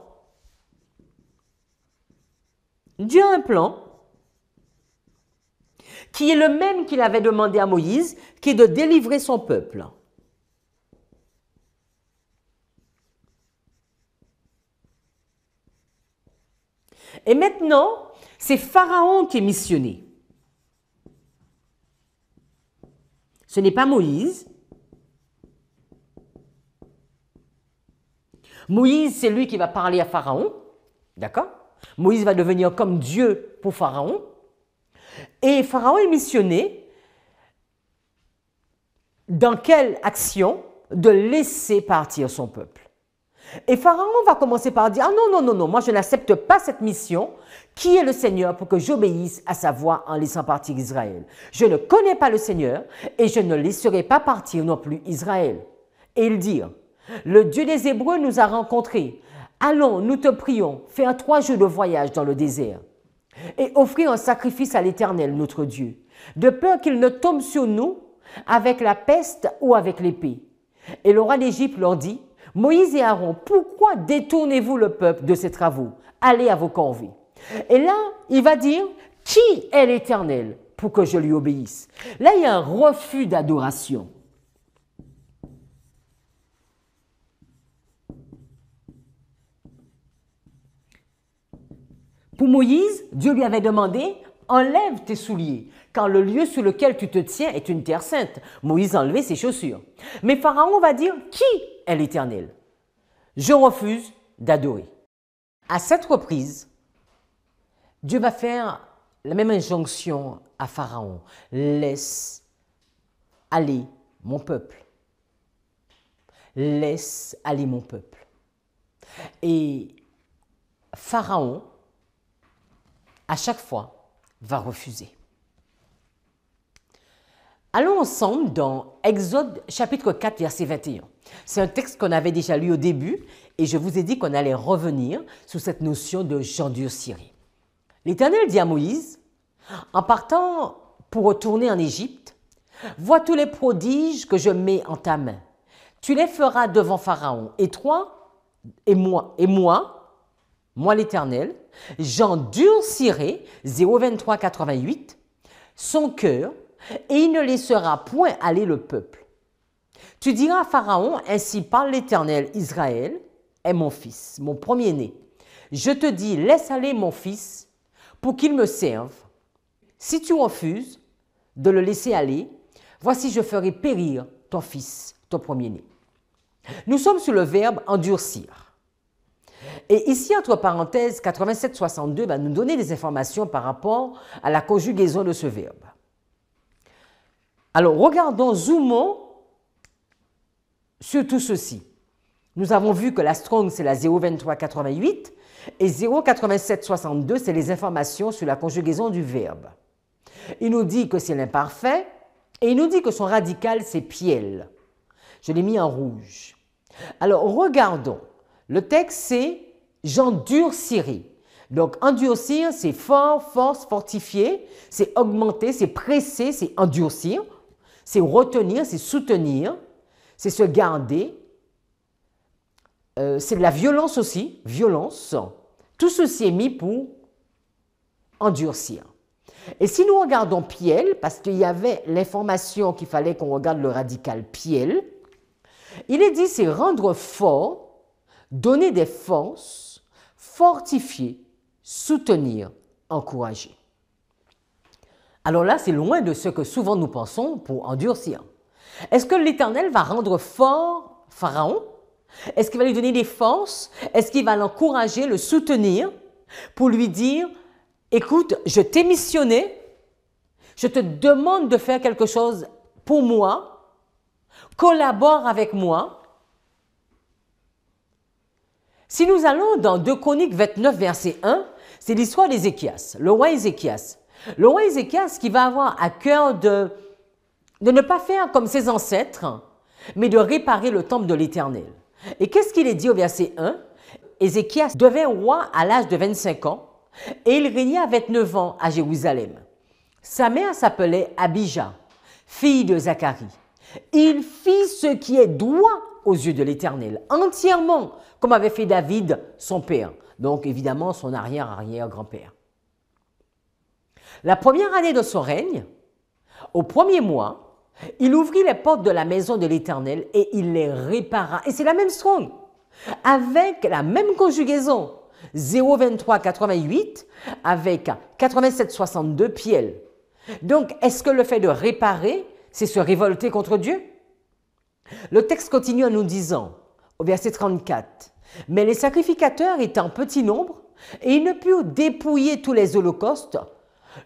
Dieu a un plan qui est le même qu'il avait demandé à Moïse, qui est de délivrer son peuple. Et maintenant, c'est Pharaon qui est missionné. Ce n'est pas Moïse. Moïse, c'est lui qui va parler à Pharaon. D'accord? Moïse va devenir comme Dieu pour Pharaon. Et Pharaon est missionné dans quelle action? De laisser partir son peuple. Et Pharaon va commencer par dire, « Ah non, non, non, non, moi je n'accepte pas cette mission. Qui est le Seigneur pour que j'obéisse à sa voix en laissant partir Israël? Je ne connais pas le Seigneur et je ne laisserai pas partir non plus Israël. » Et ils dirent, « Le Dieu des Hébreux nous a rencontrés. Allons, nous te prions, faire 3 jours de voyage dans le désert et offrir un sacrifice à l'Éternel, notre Dieu, de peur qu'il ne tombe sur nous avec la peste ou avec l'épée. » Et le roi d'Égypte leur dit, « Moïse et Aaron, pourquoi détournez-vous le peuple de ses travaux? Allez à vos corvées. » Et là, il va dire, « Qui est l'Éternel pour que je lui obéisse? » Là, il y a un refus d'adoration. Pour Moïse, Dieu lui avait demandé, « Enlève tes souliers, car le lieu sur lequel tu te tiens est une terre sainte. » Moïse a enlevé ses chaussures. Mais Pharaon va dire, « Qui est l'Éternel? Je refuse d'adorer. » À cette reprise, Dieu va faire la même injonction à Pharaon. « Laisse aller mon peuple. Laisse aller mon peuple. » Et Pharaon, à chaque fois, va refuser. Allons ensemble dans Exode chapitre 4, verset 21. C'est un texte qu'on avait déjà lu au début et je vous ai dit qu'on allait revenir sur cette notion de j'endurcirai. L'Éternel dit à Moïse, en partant pour retourner en Égypte, « Vois tous les prodiges que je mets en ta main. Tu les feras devant Pharaon et toi et moi l'Éternel, j'endurcirai, 0,23, 88, son cœur, et il ne laissera point aller le peuple. Tu diras à Pharaon, ainsi parle l'Éternel, Israël est mon fils, mon premier-né. Je te dis, laisse aller mon fils pour qu'il me serve. Si tu refuses de le laisser aller, voici je ferai périr ton fils, ton premier-né. » Nous sommes sur le verbe endurcir. Et ici, entre parenthèses, 87-62 va nous donner des informations par rapport à la conjugaison de ce verbe. Alors, regardons, zoomons sur tout ceci. Nous avons vu que la Strong, c'est la 0,2388 et 0,8762, c'est les informations sur la conjugaison du verbe. Il nous dit que c'est l'imparfait et il nous dit que son radical, c'est piel. Je l'ai mis en rouge. Alors, regardons. Le texte, c'est « j'endurcirai ». Donc, endurcir, c'est fort, force, fortifier, c'est augmenter, c'est presser, c'est endurcir, c'est retenir, c'est soutenir, c'est se garder, c'est de la violence aussi, violence. Tout ceci est mis pour endurcir. Et si nous regardons piel, parce qu'il y avait l'information qu'il fallait qu'on regarde le radical piel, il est dit c'est rendre fort, donner des forces, fortifier, soutenir, encourager. Alors là, c'est loin de ce que souvent nous pensons pour endurcir. Est-ce que l'Éternel va rendre fort Pharaon? Est-ce qu'il va lui donner des forces? Est-ce qu'il va l'encourager, le soutenir pour lui dire « Écoute, je t'ai missionné, je te demande de faire quelque chose pour moi, collabore avec moi. » Si nous allons dans 2 Chroniques 29, verset 1, c'est l'histoire d'Ézéchias, le roi Ézéchias. Le roi Ézéchias qui va avoir à cœur de ne pas faire comme ses ancêtres, mais de réparer le temple de l'Éternel. Et qu'est-ce qu'il est dit au verset 1? Ézéchias devint roi à l'âge de 25 ans et il régna à 29 ans à Jérusalem. Sa mère s'appelait Abijah, fille de Zacharie. Il fit ce qui est droit aux yeux de l'Éternel, entièrement, comme avait fait David, son père. Donc évidemment son arrière-arrière-grand-père. La première année de son règne, au premier mois, il ouvrit les portes de la maison de l'Éternel et il les répara. Et c'est la même strong, avec la même conjugaison. 0,23,88 avec 87,62 piel. Donc, est-ce que le fait de réparer, c'est se révolter contre Dieu? Le texte continue en nous disant, au verset 34, « Mais les sacrificateurs étaient en petit nombre et ils ne purent dépouiller tous les holocaustes.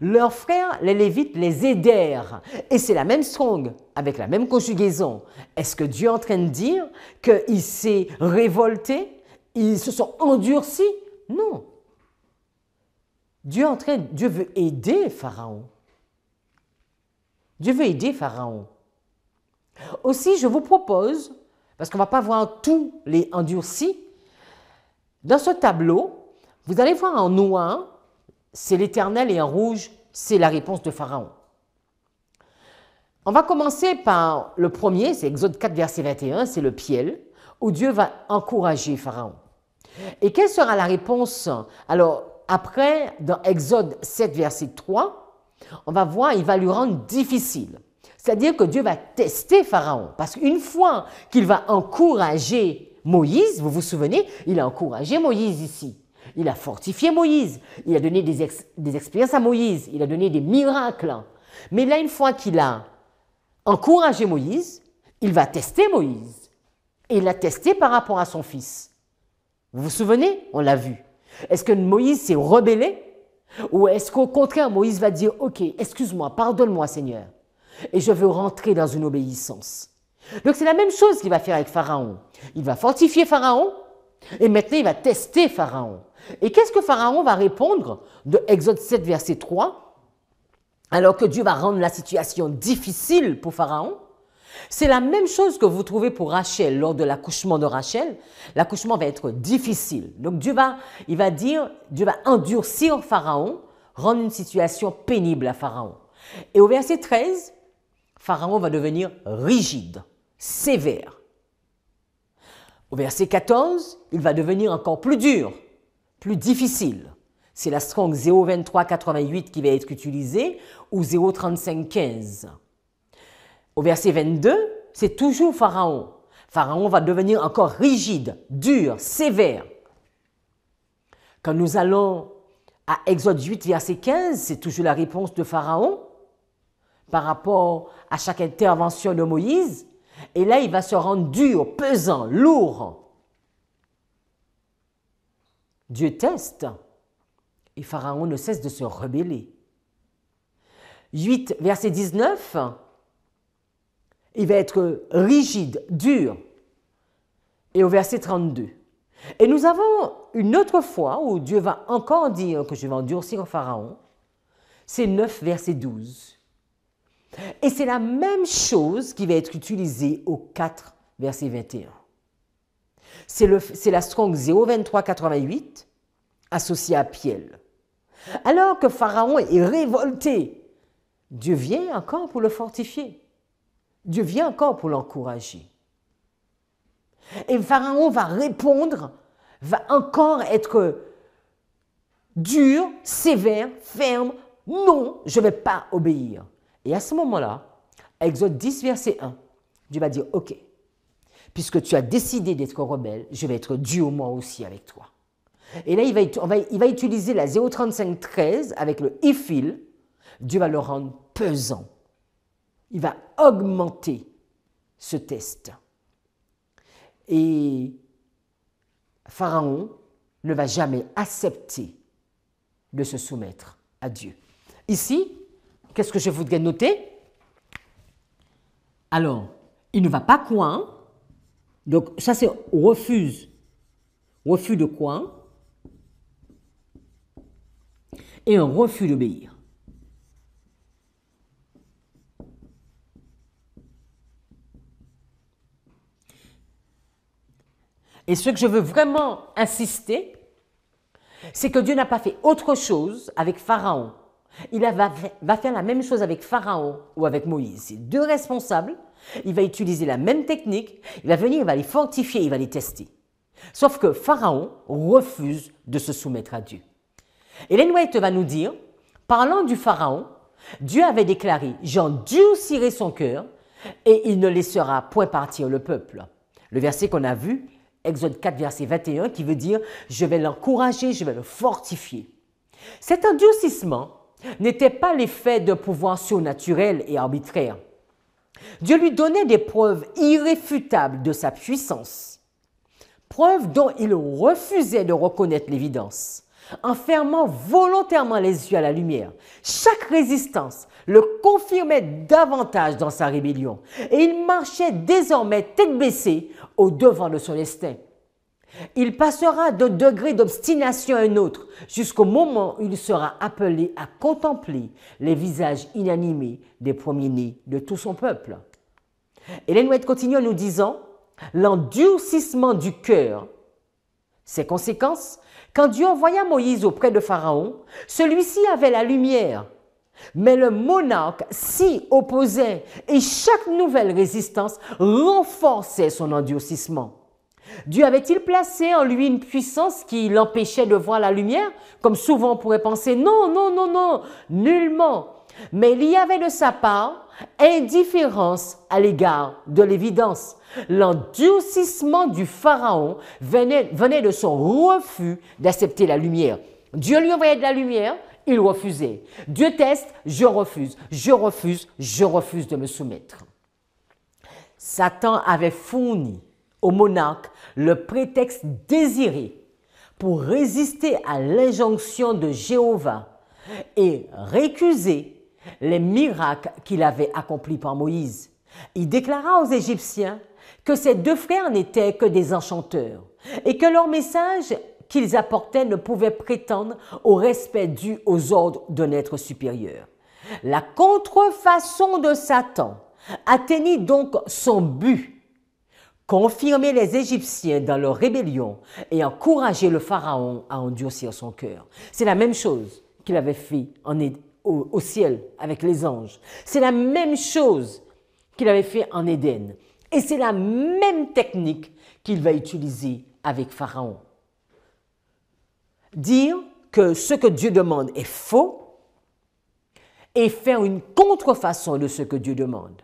Leurs frères, les Lévites, les aidèrent. » Et c'est la même strong, avec la même conjugaison. Est-ce que Dieu est en train de dire qu'il s'est révolté? Ils se sont endurcis? Non. Dieu veut aider Pharaon. Dieu veut aider Pharaon. Aussi, je vous propose, parce qu'on ne va pas voir tous les endurcis, dans ce tableau, vous allez voir en noir, c'est l'Éternel et en rouge, c'est la réponse de Pharaon. On va commencer par le premier, c'est Exode 4, verset 21, c'est le piel, où Dieu va encourager Pharaon. Et quelle sera la réponse? Alors, après, dans Exode 7, verset 3, on va voir, il va lui rendre difficile. C'est-à-dire que Dieu va tester Pharaon. Parce qu'une fois qu'il va encourager Moïse, vous vous souvenez, il a encouragé Moïse ici. Il a fortifié Moïse. Il a donné des expériences à Moïse. Il a donné des miracles. Mais là, une fois qu'il a encouragé Moïse, il va tester Moïse. Et il l'a testé par rapport à son fils. Vous vous souvenez? On l'a vu. Est-ce que Moïse s'est rebellé? Ou est-ce qu'au contraire, Moïse va dire « Ok, excuse-moi, pardonne-moi Seigneur, et je veux rentrer dans une obéissance. » Donc c'est la même chose qu'il va faire avec Pharaon. Il va fortifier Pharaon, et maintenant il va tester Pharaon. Et qu'est-ce que Pharaon va répondre de Exode 7, verset 3, alors que Dieu va rendre la situation difficile pour Pharaon? C'est la même chose que vous trouvez pour Rachel lors de l'accouchement de Rachel. L'accouchement va être difficile. Donc Dieu va endurcir Pharaon, rendre une situation pénible à Pharaon. Et au verset 13, Pharaon va devenir rigide, sévère. Au verset 14, il va devenir encore plus dur, plus difficile. C'est la strong 0,23,88 qui va être utilisée ou 0,35,15. Au verset 22, c'est toujours Pharaon. Pharaon va devenir encore rigide, dur, sévère. Quand nous allons à Exode 8, verset 15, c'est toujours la réponse de Pharaon par rapport à chaque intervention de Moïse. Et là, il va se rendre dur, pesant, lourd. Dieu teste et Pharaon ne cesse de se rebeller. 8, verset 19, il va être rigide, dur. Et au verset 32. Et nous avons une autre fois où Dieu va encore dire que je vais endurcir Pharaon. C'est 9, verset 12. Et c'est la même chose qui va être utilisée au 4, verset 21. C'est la strong 0,23,88 associé à Piel. Alors que Pharaon est révolté, Dieu vient encore pour le fortifier. Dieu vient encore pour l'encourager. Et Pharaon va répondre, va encore être dur, sévère, ferme. Non, je ne vais pas obéir. Et à ce moment-là, Exode 10, verset 1, Dieu va dire, ok, puisque tu as décidé d'être rebelle, je vais être dur moi aussi avec toi. Et là, il va utiliser la 035-13 avec le ifil. Dieu va le rendre pesant. Il va augmenter ce test. Et Pharaon ne va jamais accepter de se soumettre à Dieu. Ici, qu'est-ce que je voudrais noter? Alors, il ne va pas croire. Donc, ça, c'est refuse. Refus de croire. Et un refus d'obéir. Et ce que je veux vraiment insister, c'est que Dieu n'a pas fait autre chose avec Pharaon. Il va faire la même chose avec Pharaon ou avec Moïse. C'est deux responsables. Il va utiliser la même technique. Il va venir, il va les fortifier, il va les tester. Sauf que Pharaon refuse de se soumettre à Dieu. Ellen White va nous dire, parlant du Pharaon, Dieu avait déclaré « J'endurcirai son cœur et il ne laissera point partir le peuple ». Le verset qu'on a vu, Exode 4, verset 21, qui veut dire « Je vais l'encourager, je vais le fortifier ». Cet endurcissement n'était pas l'effet d'un pouvoir surnaturel et arbitraire. Dieu lui donnait des preuves irréfutables de sa puissance, preuves dont il refusait de reconnaître l'évidence, en fermant volontairement les yeux à la lumière. Chaque résistance le confirmait davantage dans sa rébellion et il marchait désormais tête baissée au devant de son destin. Il passera d'un degré d'obstination à un autre jusqu'au moment où il sera appelé à contempler les visages inanimés des premiers-nés de tout son peuple. Ellen White continue en nous disant « L'endurcissement du cœur, ses conséquences, quand Dieu envoya Moïse auprès de Pharaon, celui-ci avait la lumière, mais le monarque s'y opposait et chaque nouvelle résistance renforçait son endurcissement. Dieu avait-il placé en lui une puissance qui l'empêchait de voir la lumière? Comme souvent on pourrait penser, non, non, non, non, nullement. Mais il y avait de sa part indifférence à l'égard de l'évidence. L'endurcissement du Pharaon venait de son refus d'accepter la lumière. Dieu lui envoyait de la lumière, il refusait. Dieu teste, je refuse, je refuse, je refuse de me soumettre. Satan avait fourni au monarque le prétexte désiré pour résister à l'injonction de Jéhovah et récuser les miracles qu'il avait accomplis par Moïse. Il déclara aux Égyptiens que ces deux frères n'étaient que des enchanteurs et que leur message qu'ils apportaient ne pouvait prétendre au respect dû aux ordres d'un être supérieur. La contrefaçon de Satan atteignit donc son but: confirmer les Égyptiens dans leur rébellion et encourager le Pharaon à endurcir son cœur. C'est la même chose qu'il avait fait au ciel avec les anges. C'est la même chose qu'il avait fait en Éden. Et c'est la même technique qu'il va utiliser avec Pharaon. Dire que ce que Dieu demande est faux et faire une contrefaçon de ce que Dieu demande.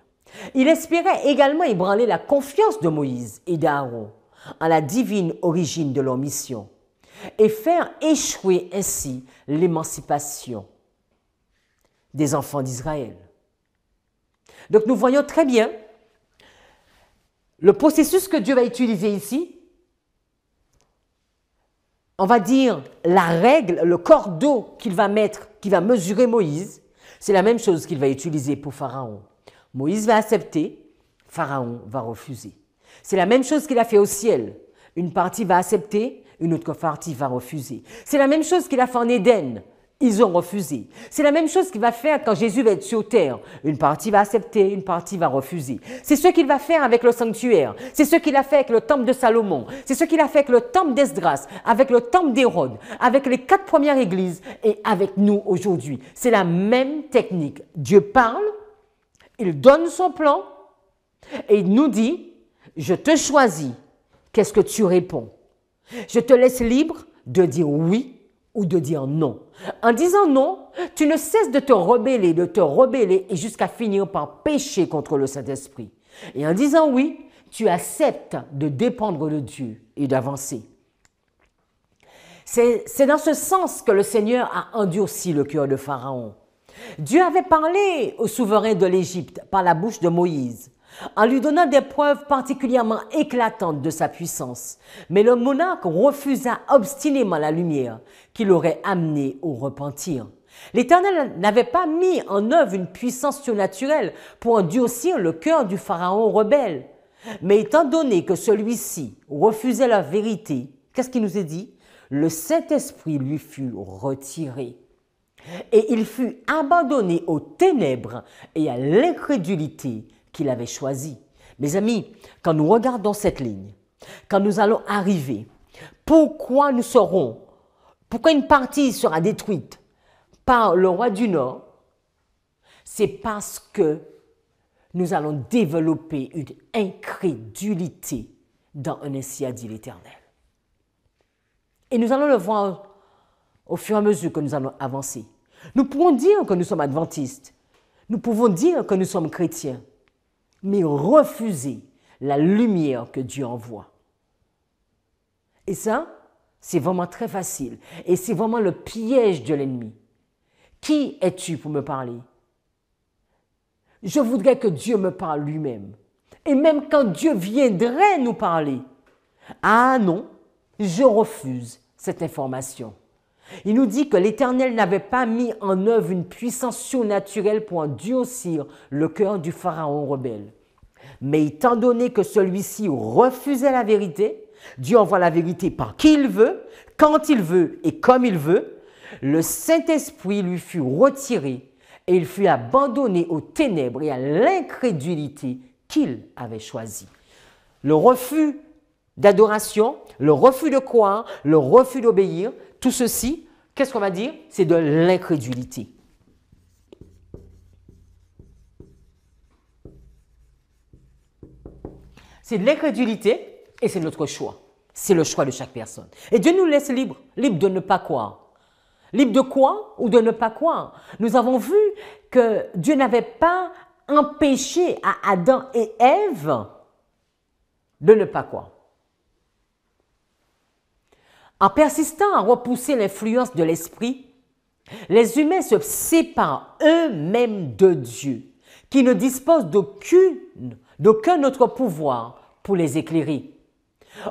Il espérait également ébranler la confiance de Moïse et d'Aaron en la divine origine de leur mission et faire échouer ainsi l'émancipation des enfants d'Israël. Donc nous voyons très bien le processus que Dieu va utiliser ici. On va dire la règle, le cordeau qu'il va mettre, qui va mesurer Moïse, c'est la même chose qu'il va utiliser pour Pharaon. Moïse va accepter, Pharaon va refuser. C'est la même chose qu'il a fait au ciel. Une partie va accepter, une autre partie va refuser. C'est la même chose qu'il a fait en Éden. Ils ont refusé. C'est la même chose qu'il va faire quand Jésus va être sur terre. Une partie va accepter, une partie va refuser. C'est ce qu'il va faire avec le sanctuaire. C'est ce qu'il a fait avec le temple de Salomon. C'est ce qu'il a fait avec le temple d'Esdras, avec le temple d'Hérode, avec les 4 premières églises et avec nous aujourd'hui. C'est la même technique. Dieu parle, il donne son plan et il nous dit, je te choisis. Qu'est-ce que tu réponds? Je te laisse libre de dire oui ou de dire non. En disant non, tu ne cesses de te rebeller et jusqu'à finir par pécher contre le Saint-Esprit. Et en disant oui, tu acceptes de dépendre de Dieu et d'avancer. C'est dans ce sens que le Seigneur a endurci le cœur de Pharaon. Dieu avait parlé au souverain de l'Égypte par la bouche de Moïse, en lui donnant des preuves particulièrement éclatantes de sa puissance. Mais le monarque refusa obstinément la lumière qui l'aurait amené au repentir. L'Éternel n'avait pas mis en œuvre une puissance surnaturelle pour endurcir le cœur du Pharaon rebelle. Mais étant donné que celui-ci refusait la vérité, qu'est-ce qu'il nous est dit? Le Saint-Esprit lui fut retiré. Et il fut abandonné aux ténèbres et à l'incrédulité qu'il avait choisi. Mes amis, quand nous regardons cette ligne, quand nous allons arriver, pourquoi une partie sera détruite par le roi du Nord? C'est parce que nous allons développer une incrédulité dans un ainsi a dit l'Éternel. Et nous allons le voir au fur et à mesure que nous allons avancer. Nous pouvons dire que nous sommes adventistes, nous pouvons dire que nous sommes chrétiens, mais refuser la lumière que Dieu envoie. Et ça, c'est vraiment très facile. Et c'est vraiment le piège de l'ennemi. Qui es-tu pour me parler? Je voudrais que Dieu me parle lui-même. Et même quand Dieu viendrait nous parler, ah non, je refuse cette information. Il nous dit que l'Éternel n'avait pas mis en œuvre une puissance surnaturelle pour endurcir le cœur du Pharaon rebelle. Mais étant donné que celui-ci refusait la vérité, Dieu envoie la vérité par qui il veut, quand il veut et comme il veut, le Saint-Esprit lui fut retiré et il fut abandonné aux ténèbres et à l'incrédulité qu'il avait choisie. Le refus d'adoration, le refus de croire, le refus d'obéir, tout ceci, qu'est-ce qu'on va dire? C'est de l'incrédulité. C'est de l'incrédulité et c'est notre choix. C'est le choix de chaque personne. Et Dieu nous laisse libres, libres de ne pas croire. Libre de quoi ou de ne pas croire? Nous avons vu que Dieu n'avait pas empêché à Adam et Ève de ne pas croire. En persistant à repousser l'influence de l'esprit, les humains se séparent eux-mêmes de Dieu, qui ne dispose d'aucun autre pouvoir pour les éclairer.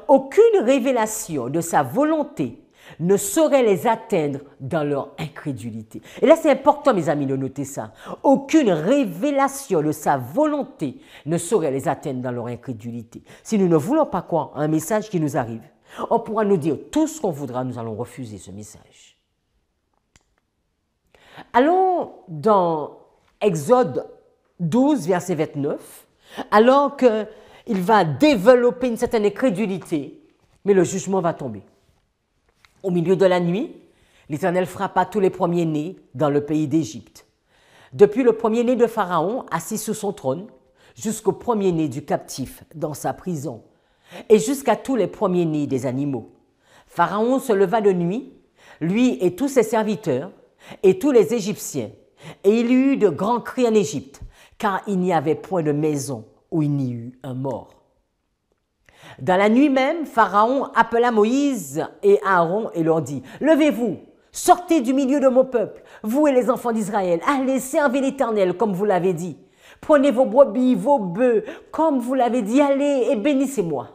Aucune révélation de sa volonté ne saurait les atteindre dans leur incrédulité. Et là, c'est important, mes amis, de noter ça. Aucune révélation de sa volonté ne saurait les atteindre dans leur incrédulité. Si nous ne voulons pas croire à un message qui nous arrive, on pourra nous dire tout ce qu'on voudra, nous allons refuser ce message. Allons dans Exode 12, verset 29, alors qu'il va développer une certaine incrédulité, mais le jugement va tomber. Au milieu de la nuit, l'Éternel frappa tous les premiers-nés dans le pays d'Égypte. Depuis le premier-né de Pharaon, assis sur son trône, jusqu'au premier-né du captif dans sa prison, et jusqu'à tous les premiers-nés des animaux. Pharaon se leva de nuit, lui et tous ses serviteurs, et tous les Égyptiens, et il y eut de grands cris en Égypte, car il n'y avait point de maison où il n'y eut un mort. Dans la nuit même, Pharaon appela Moïse et Aaron et leur dit « Levez-vous, sortez du milieu de mon peuple, vous et les enfants d'Israël, allez servir l'Éternel comme vous l'avez dit. Prenez vos brebis, vos bœufs, comme vous l'avez dit, allez et bénissez-moi. »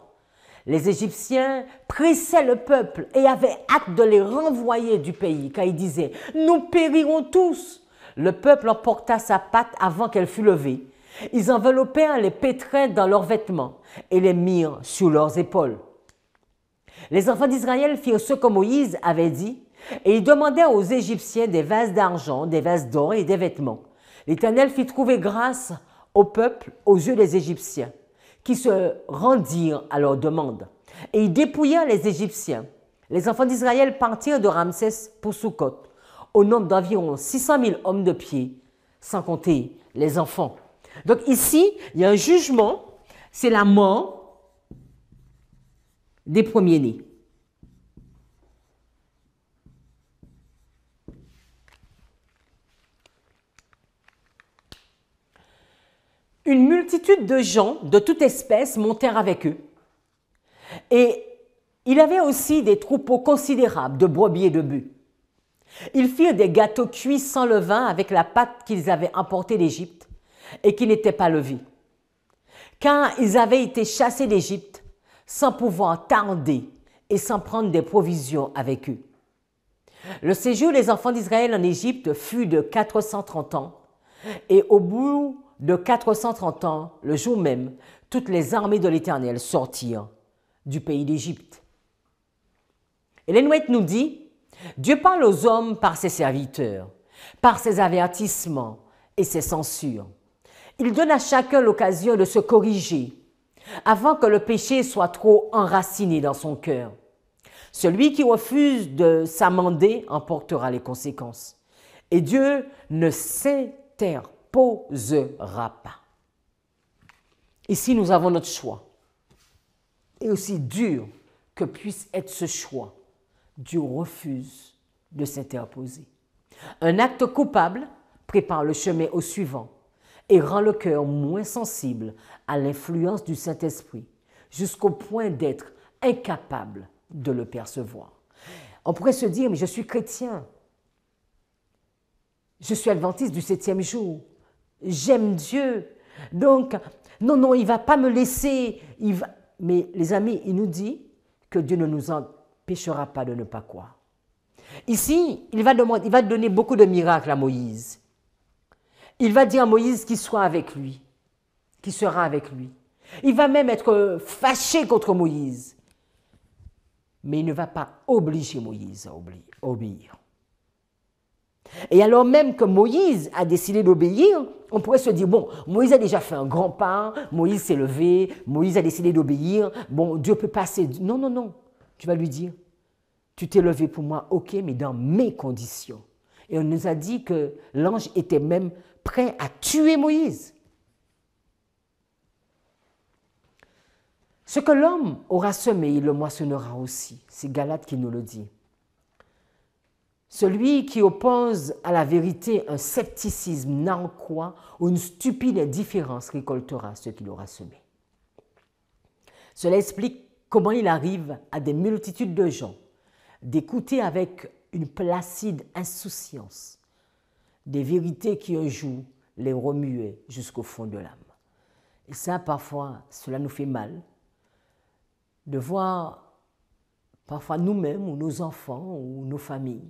Les Égyptiens pressaient le peuple et avaient hâte de les renvoyer du pays, car ils disaient « Nous périrons tous !» Le peuple emporta sa patte avant qu'elle fût levée. Ils enveloppèrent les pétrins dans leurs vêtements et les mirent sur leurs épaules. Les enfants d'Israël firent ce que Moïse avait dit, Et ils demandèrent aux Égyptiens des vases d'argent, des vases d'or et des vêtements. L'Éternel fit trouver grâce au peuple aux yeux des Égyptiens, qui se rendirent à leur demande. Et ils dépouillèrent les Égyptiens. Les enfants d'Israël partirent de Ramsès pour Sukkot, au nombre d'environ 600 000 hommes de pied, sans compter les enfants. Donc ici, il y a un jugement, c'est la mort des premiers-nés. Une multitude de gens de toute espèce montèrent avec eux. Et il avait aussi des troupeaux considérables de brebis et de bœufs. Ils firent des gâteaux cuits sans levain avec la pâte qu'ils avaient emportée d'Égypte et qui n'était pas levée. Car ils avaient été chassés d'Égypte sans pouvoir tarder et sans prendre des provisions avec eux. Le séjour des enfants d'Israël en Égypte fut de 430 ans et au bout de 430 ans, le jour même, toutes les armées de l'Éternel sortirent du pays d'Égypte. Ellen White nous dit, Dieu parle aux hommes par ses serviteurs, par ses avertissements et ses censures. Il donne à chacun l'occasion de se corriger avant que le péché soit trop enraciné dans son cœur. Celui qui refuse de s'amender en portera les conséquences. Et Dieu ne s'interposera pas. Ici, nous avons notre choix. Et aussi dur que puisse être ce choix, Dieu refuse de s'interposer. Un acte coupable prépare le chemin au suivant et rend le cœur moins sensible à l'influence du Saint-Esprit, jusqu'au point d'être incapable de le percevoir. On pourrait se dire, mais je suis chrétien, je suis adventiste du 7e jour, j'aime Dieu, donc non, il ne va pas me laisser, mais les amis, il nous dit que Dieu ne nous empêchera pas de ne pas croire. Ici, il va donner beaucoup de miracles à Moïse. Il va dire à Moïse qu'il soit avec lui, qu'il sera avec lui. Il va même être fâché contre Moïse. Mais il ne va pas obliger Moïse à obéir. Et alors même que Moïse a décidé d'obéir, on pourrait se dire, bon, Moïse a déjà fait un grand pas, Moïse s'est levé, Moïse a décidé d'obéir, bon, Dieu peut passer. Non, tu vas lui dire, tu t'es levé pour moi, ok, mais dans mes conditions. Et on nous a dit que l'ange était même prêt à tuer Moïse. Ce que l'homme aura semé, il le moissonnera aussi. C'est Galate qui nous le dit. Celui qui oppose à la vérité un scepticisme narquois ou une stupide indifférence récoltera ce qu'il aura semé. Cela explique comment il arrive à des multitudes de gens d'écouter avec une placide insouciance des vérités qui un jour les remuaient jusqu'au fond de l'âme. Et ça, parfois, cela nous fait mal de voir parfois nous-mêmes ou nos enfants ou nos familles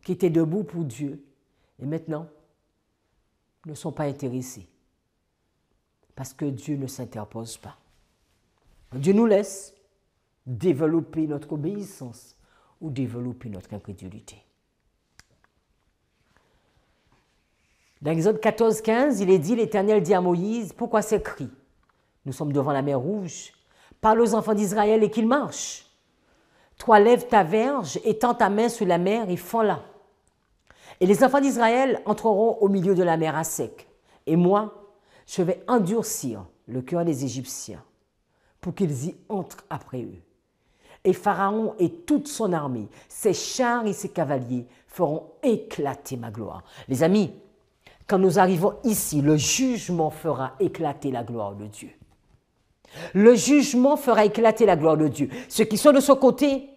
qui étaient debout pour Dieu et maintenant ne sont pas intéressés parce que Dieu ne s'interpose pas. Dieu nous laisse développer notre obéissance ou développer notre incrédulité. Dans Exode 14, 15, il est dit, l'Éternel dit à Moïse, pourquoi ces cris? Nous sommes devant la mer Rouge. Parle aux enfants d'Israël et qu'ils marchent. Toi, lève ta verge, étends ta main sur la mer et fends-la. Et les enfants d'Israël entreront au milieu de la mer à sec. Et moi, je vais endurcir le cœur des Égyptiens pour qu'ils y entrent après eux. Et Pharaon et toute son armée, ses chars et ses cavaliers feront éclater ma gloire. Les amis, quand nous arrivons ici, le jugement fera éclater la gloire de Dieu. Le jugement fera éclater la gloire de Dieu. Ceux qui sont de ce côté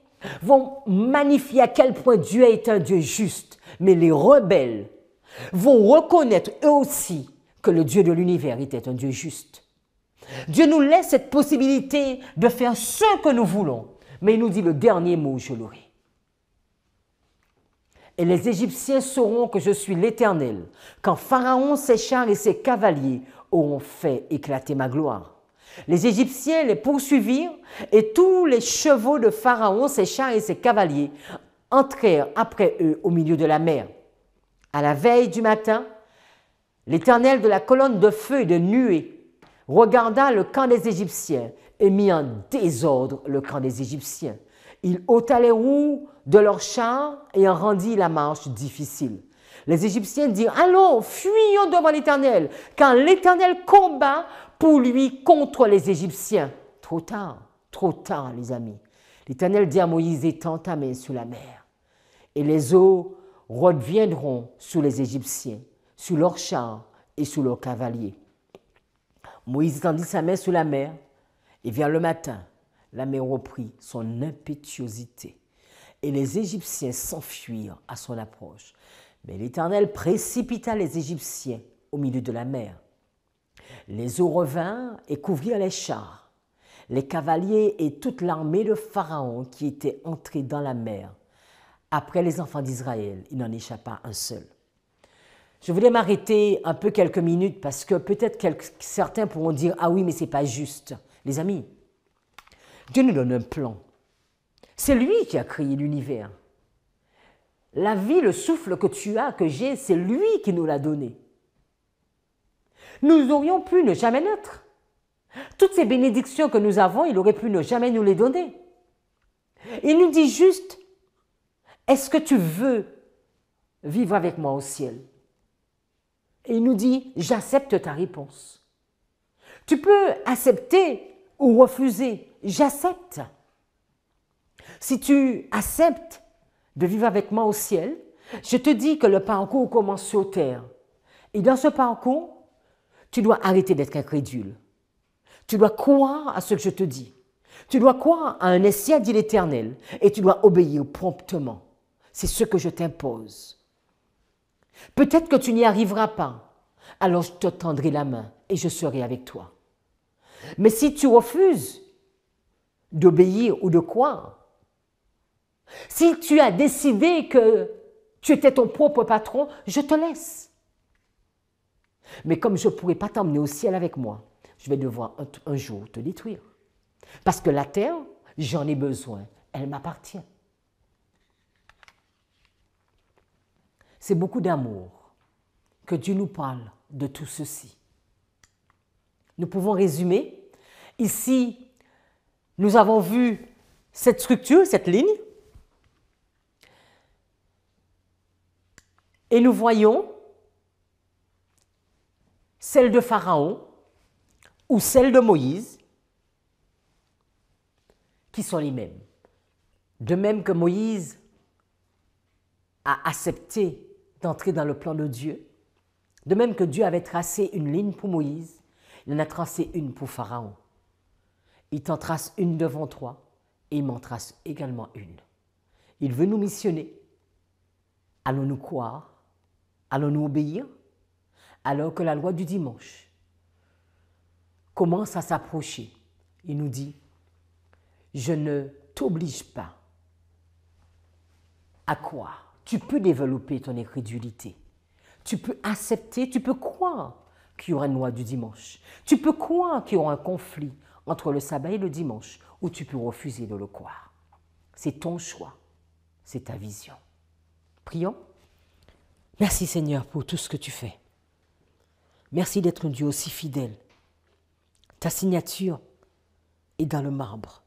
vont magnifier à quel point Dieu est un Dieu juste. Mais les rebelles vont reconnaître eux aussi que le Dieu de l'univers était un Dieu juste. Dieu nous laisse cette possibilité de faire ce que nous voulons. Mais il nous dit le dernier mot, je l'aurai. Et les Égyptiens sauront que je suis l'Éternel, quand Pharaon, ses chars et ses cavaliers auront fait éclater ma gloire. Les Égyptiens les poursuivirent et tous les chevaux de Pharaon, ses chars et ses cavaliers entrèrent après eux au milieu de la mer. À la veille du matin, l'Éternel de la colonne de feu et de nuée regarda le camp des Égyptiens et mit en désordre le camp des Égyptiens. Il ôta les roues de leurs chars et en rendit la marche difficile. Les Égyptiens dirent « Allons, fuyons devant l'Éternel, car l'Éternel combat pour lui contre les Égyptiens. » Trop tard, les amis. L'Éternel dit à Moïse « Étends ta main sur la mer, et les eaux reviendront sur les Égyptiens, sur leurs chars et sur leurs cavaliers. » Moïse étendit sa main sur la mer, et vers le matin, la mer reprit son impétuosité, et les Égyptiens s'enfuirent à son approche. Mais l'Éternel précipita les Égyptiens au milieu de la mer. Les eaux revinrent et couvrirent les chars, les cavaliers et toute l'armée de Pharaon qui était entrée dans la mer. Après les enfants d'Israël, il n'en échappa un seul. Je voulais m'arrêter un peu quelques minutes parce que peut-être certains pourront dire « Ah oui, mais ce n'est pas juste. » Les amis, Dieu nous donne un plan. C'est lui qui a créé l'univers. La vie, le souffle que tu as, que j'ai, c'est lui qui nous l'a donné. Nous aurions pu ne jamais naître. Toutes ces bénédictions que nous avons, il aurait pu ne jamais nous les donner. Il nous dit juste, est-ce que tu veux vivre avec moi au ciel? Et il nous dit, j'accepte ta réponse. Tu peux accepter ou refuser, j'accepte. Si tu acceptes de vivre avec moi au ciel, je te dis que le parcours commence sur terre. Et dans ce parcours, tu dois arrêter d'être incrédule. Tu dois croire à ce que je te dis. Tu dois croire à un ainsi a dit l'Éternel et tu dois obéir promptement. C'est ce que je t'impose. Peut-être que tu n'y arriveras pas, alors je te tendrai la main et je serai avec toi. Mais si tu refuses d'obéir ou de croire, si tu as décidé que tu étais ton propre patron, je te laisse. Mais comme je ne pourrai pas t'emmener au ciel avec moi, je vais devoir un jour te détruire. Parce que la terre, j'en ai besoin, elle m'appartient. C'est beaucoup d'amour que Dieu nous parle de tout ceci. Nous pouvons résumer. Ici, nous avons vu cette structure, cette ligne. Et nous voyons celle de Pharaon ou celle de Moïse qui sont les mêmes. De même que Moïse a accepté d'entrer dans le plan de Dieu, de même que Dieu avait tracé une ligne pour Moïse, il en a tracé une pour Pharaon. Il t'en trace une devant toi et il m'en trace également une. Il veut nous missionner. Allons-nous croire? Allons-nous obéir? Alors que la loi du dimanche commence à s'approcher, il nous dit, je ne t'oblige pas à croire. Tu peux développer ton incrédulité. Tu peux accepter, tu peux croire qu'il y aura une loi du dimanche. Tu peux croire qu'il y aura un conflit entre le sabbat et le dimanche, ou tu peux refuser de le croire. C'est ton choix, c'est ta vision. Prions. Merci Seigneur pour tout ce que tu fais. Merci d'être un Dieu aussi fidèle. Ta signature est dans le marbre.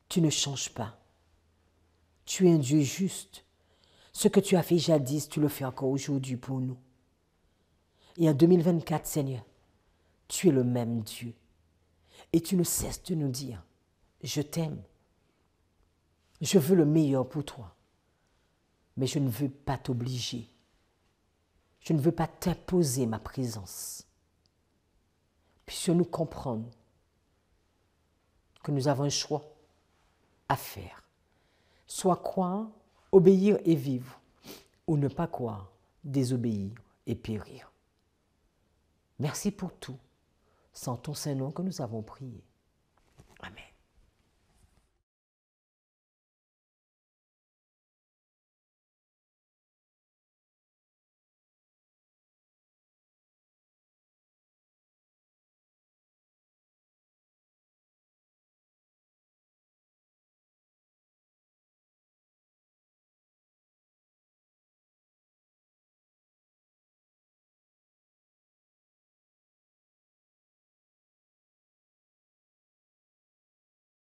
Tu ne changes pas. Tu es un Dieu juste. Ce que tu as fait jadis, tu le fais encore aujourd'hui pour nous. Et en 2024, Seigneur, tu es le même Dieu. Et tu ne cesses de nous dire, je t'aime. Je veux le meilleur pour toi. Mais je ne veux pas t'obliger. Je ne veux pas t'imposer ma présence. Puissions-nous comprendre que nous avons un choix à faire. Soit croire, obéir et vivre, ou ne pas croire, désobéir et périr. Merci pour tout. C'est en ton Saint-Nom que nous avons prié. Amen.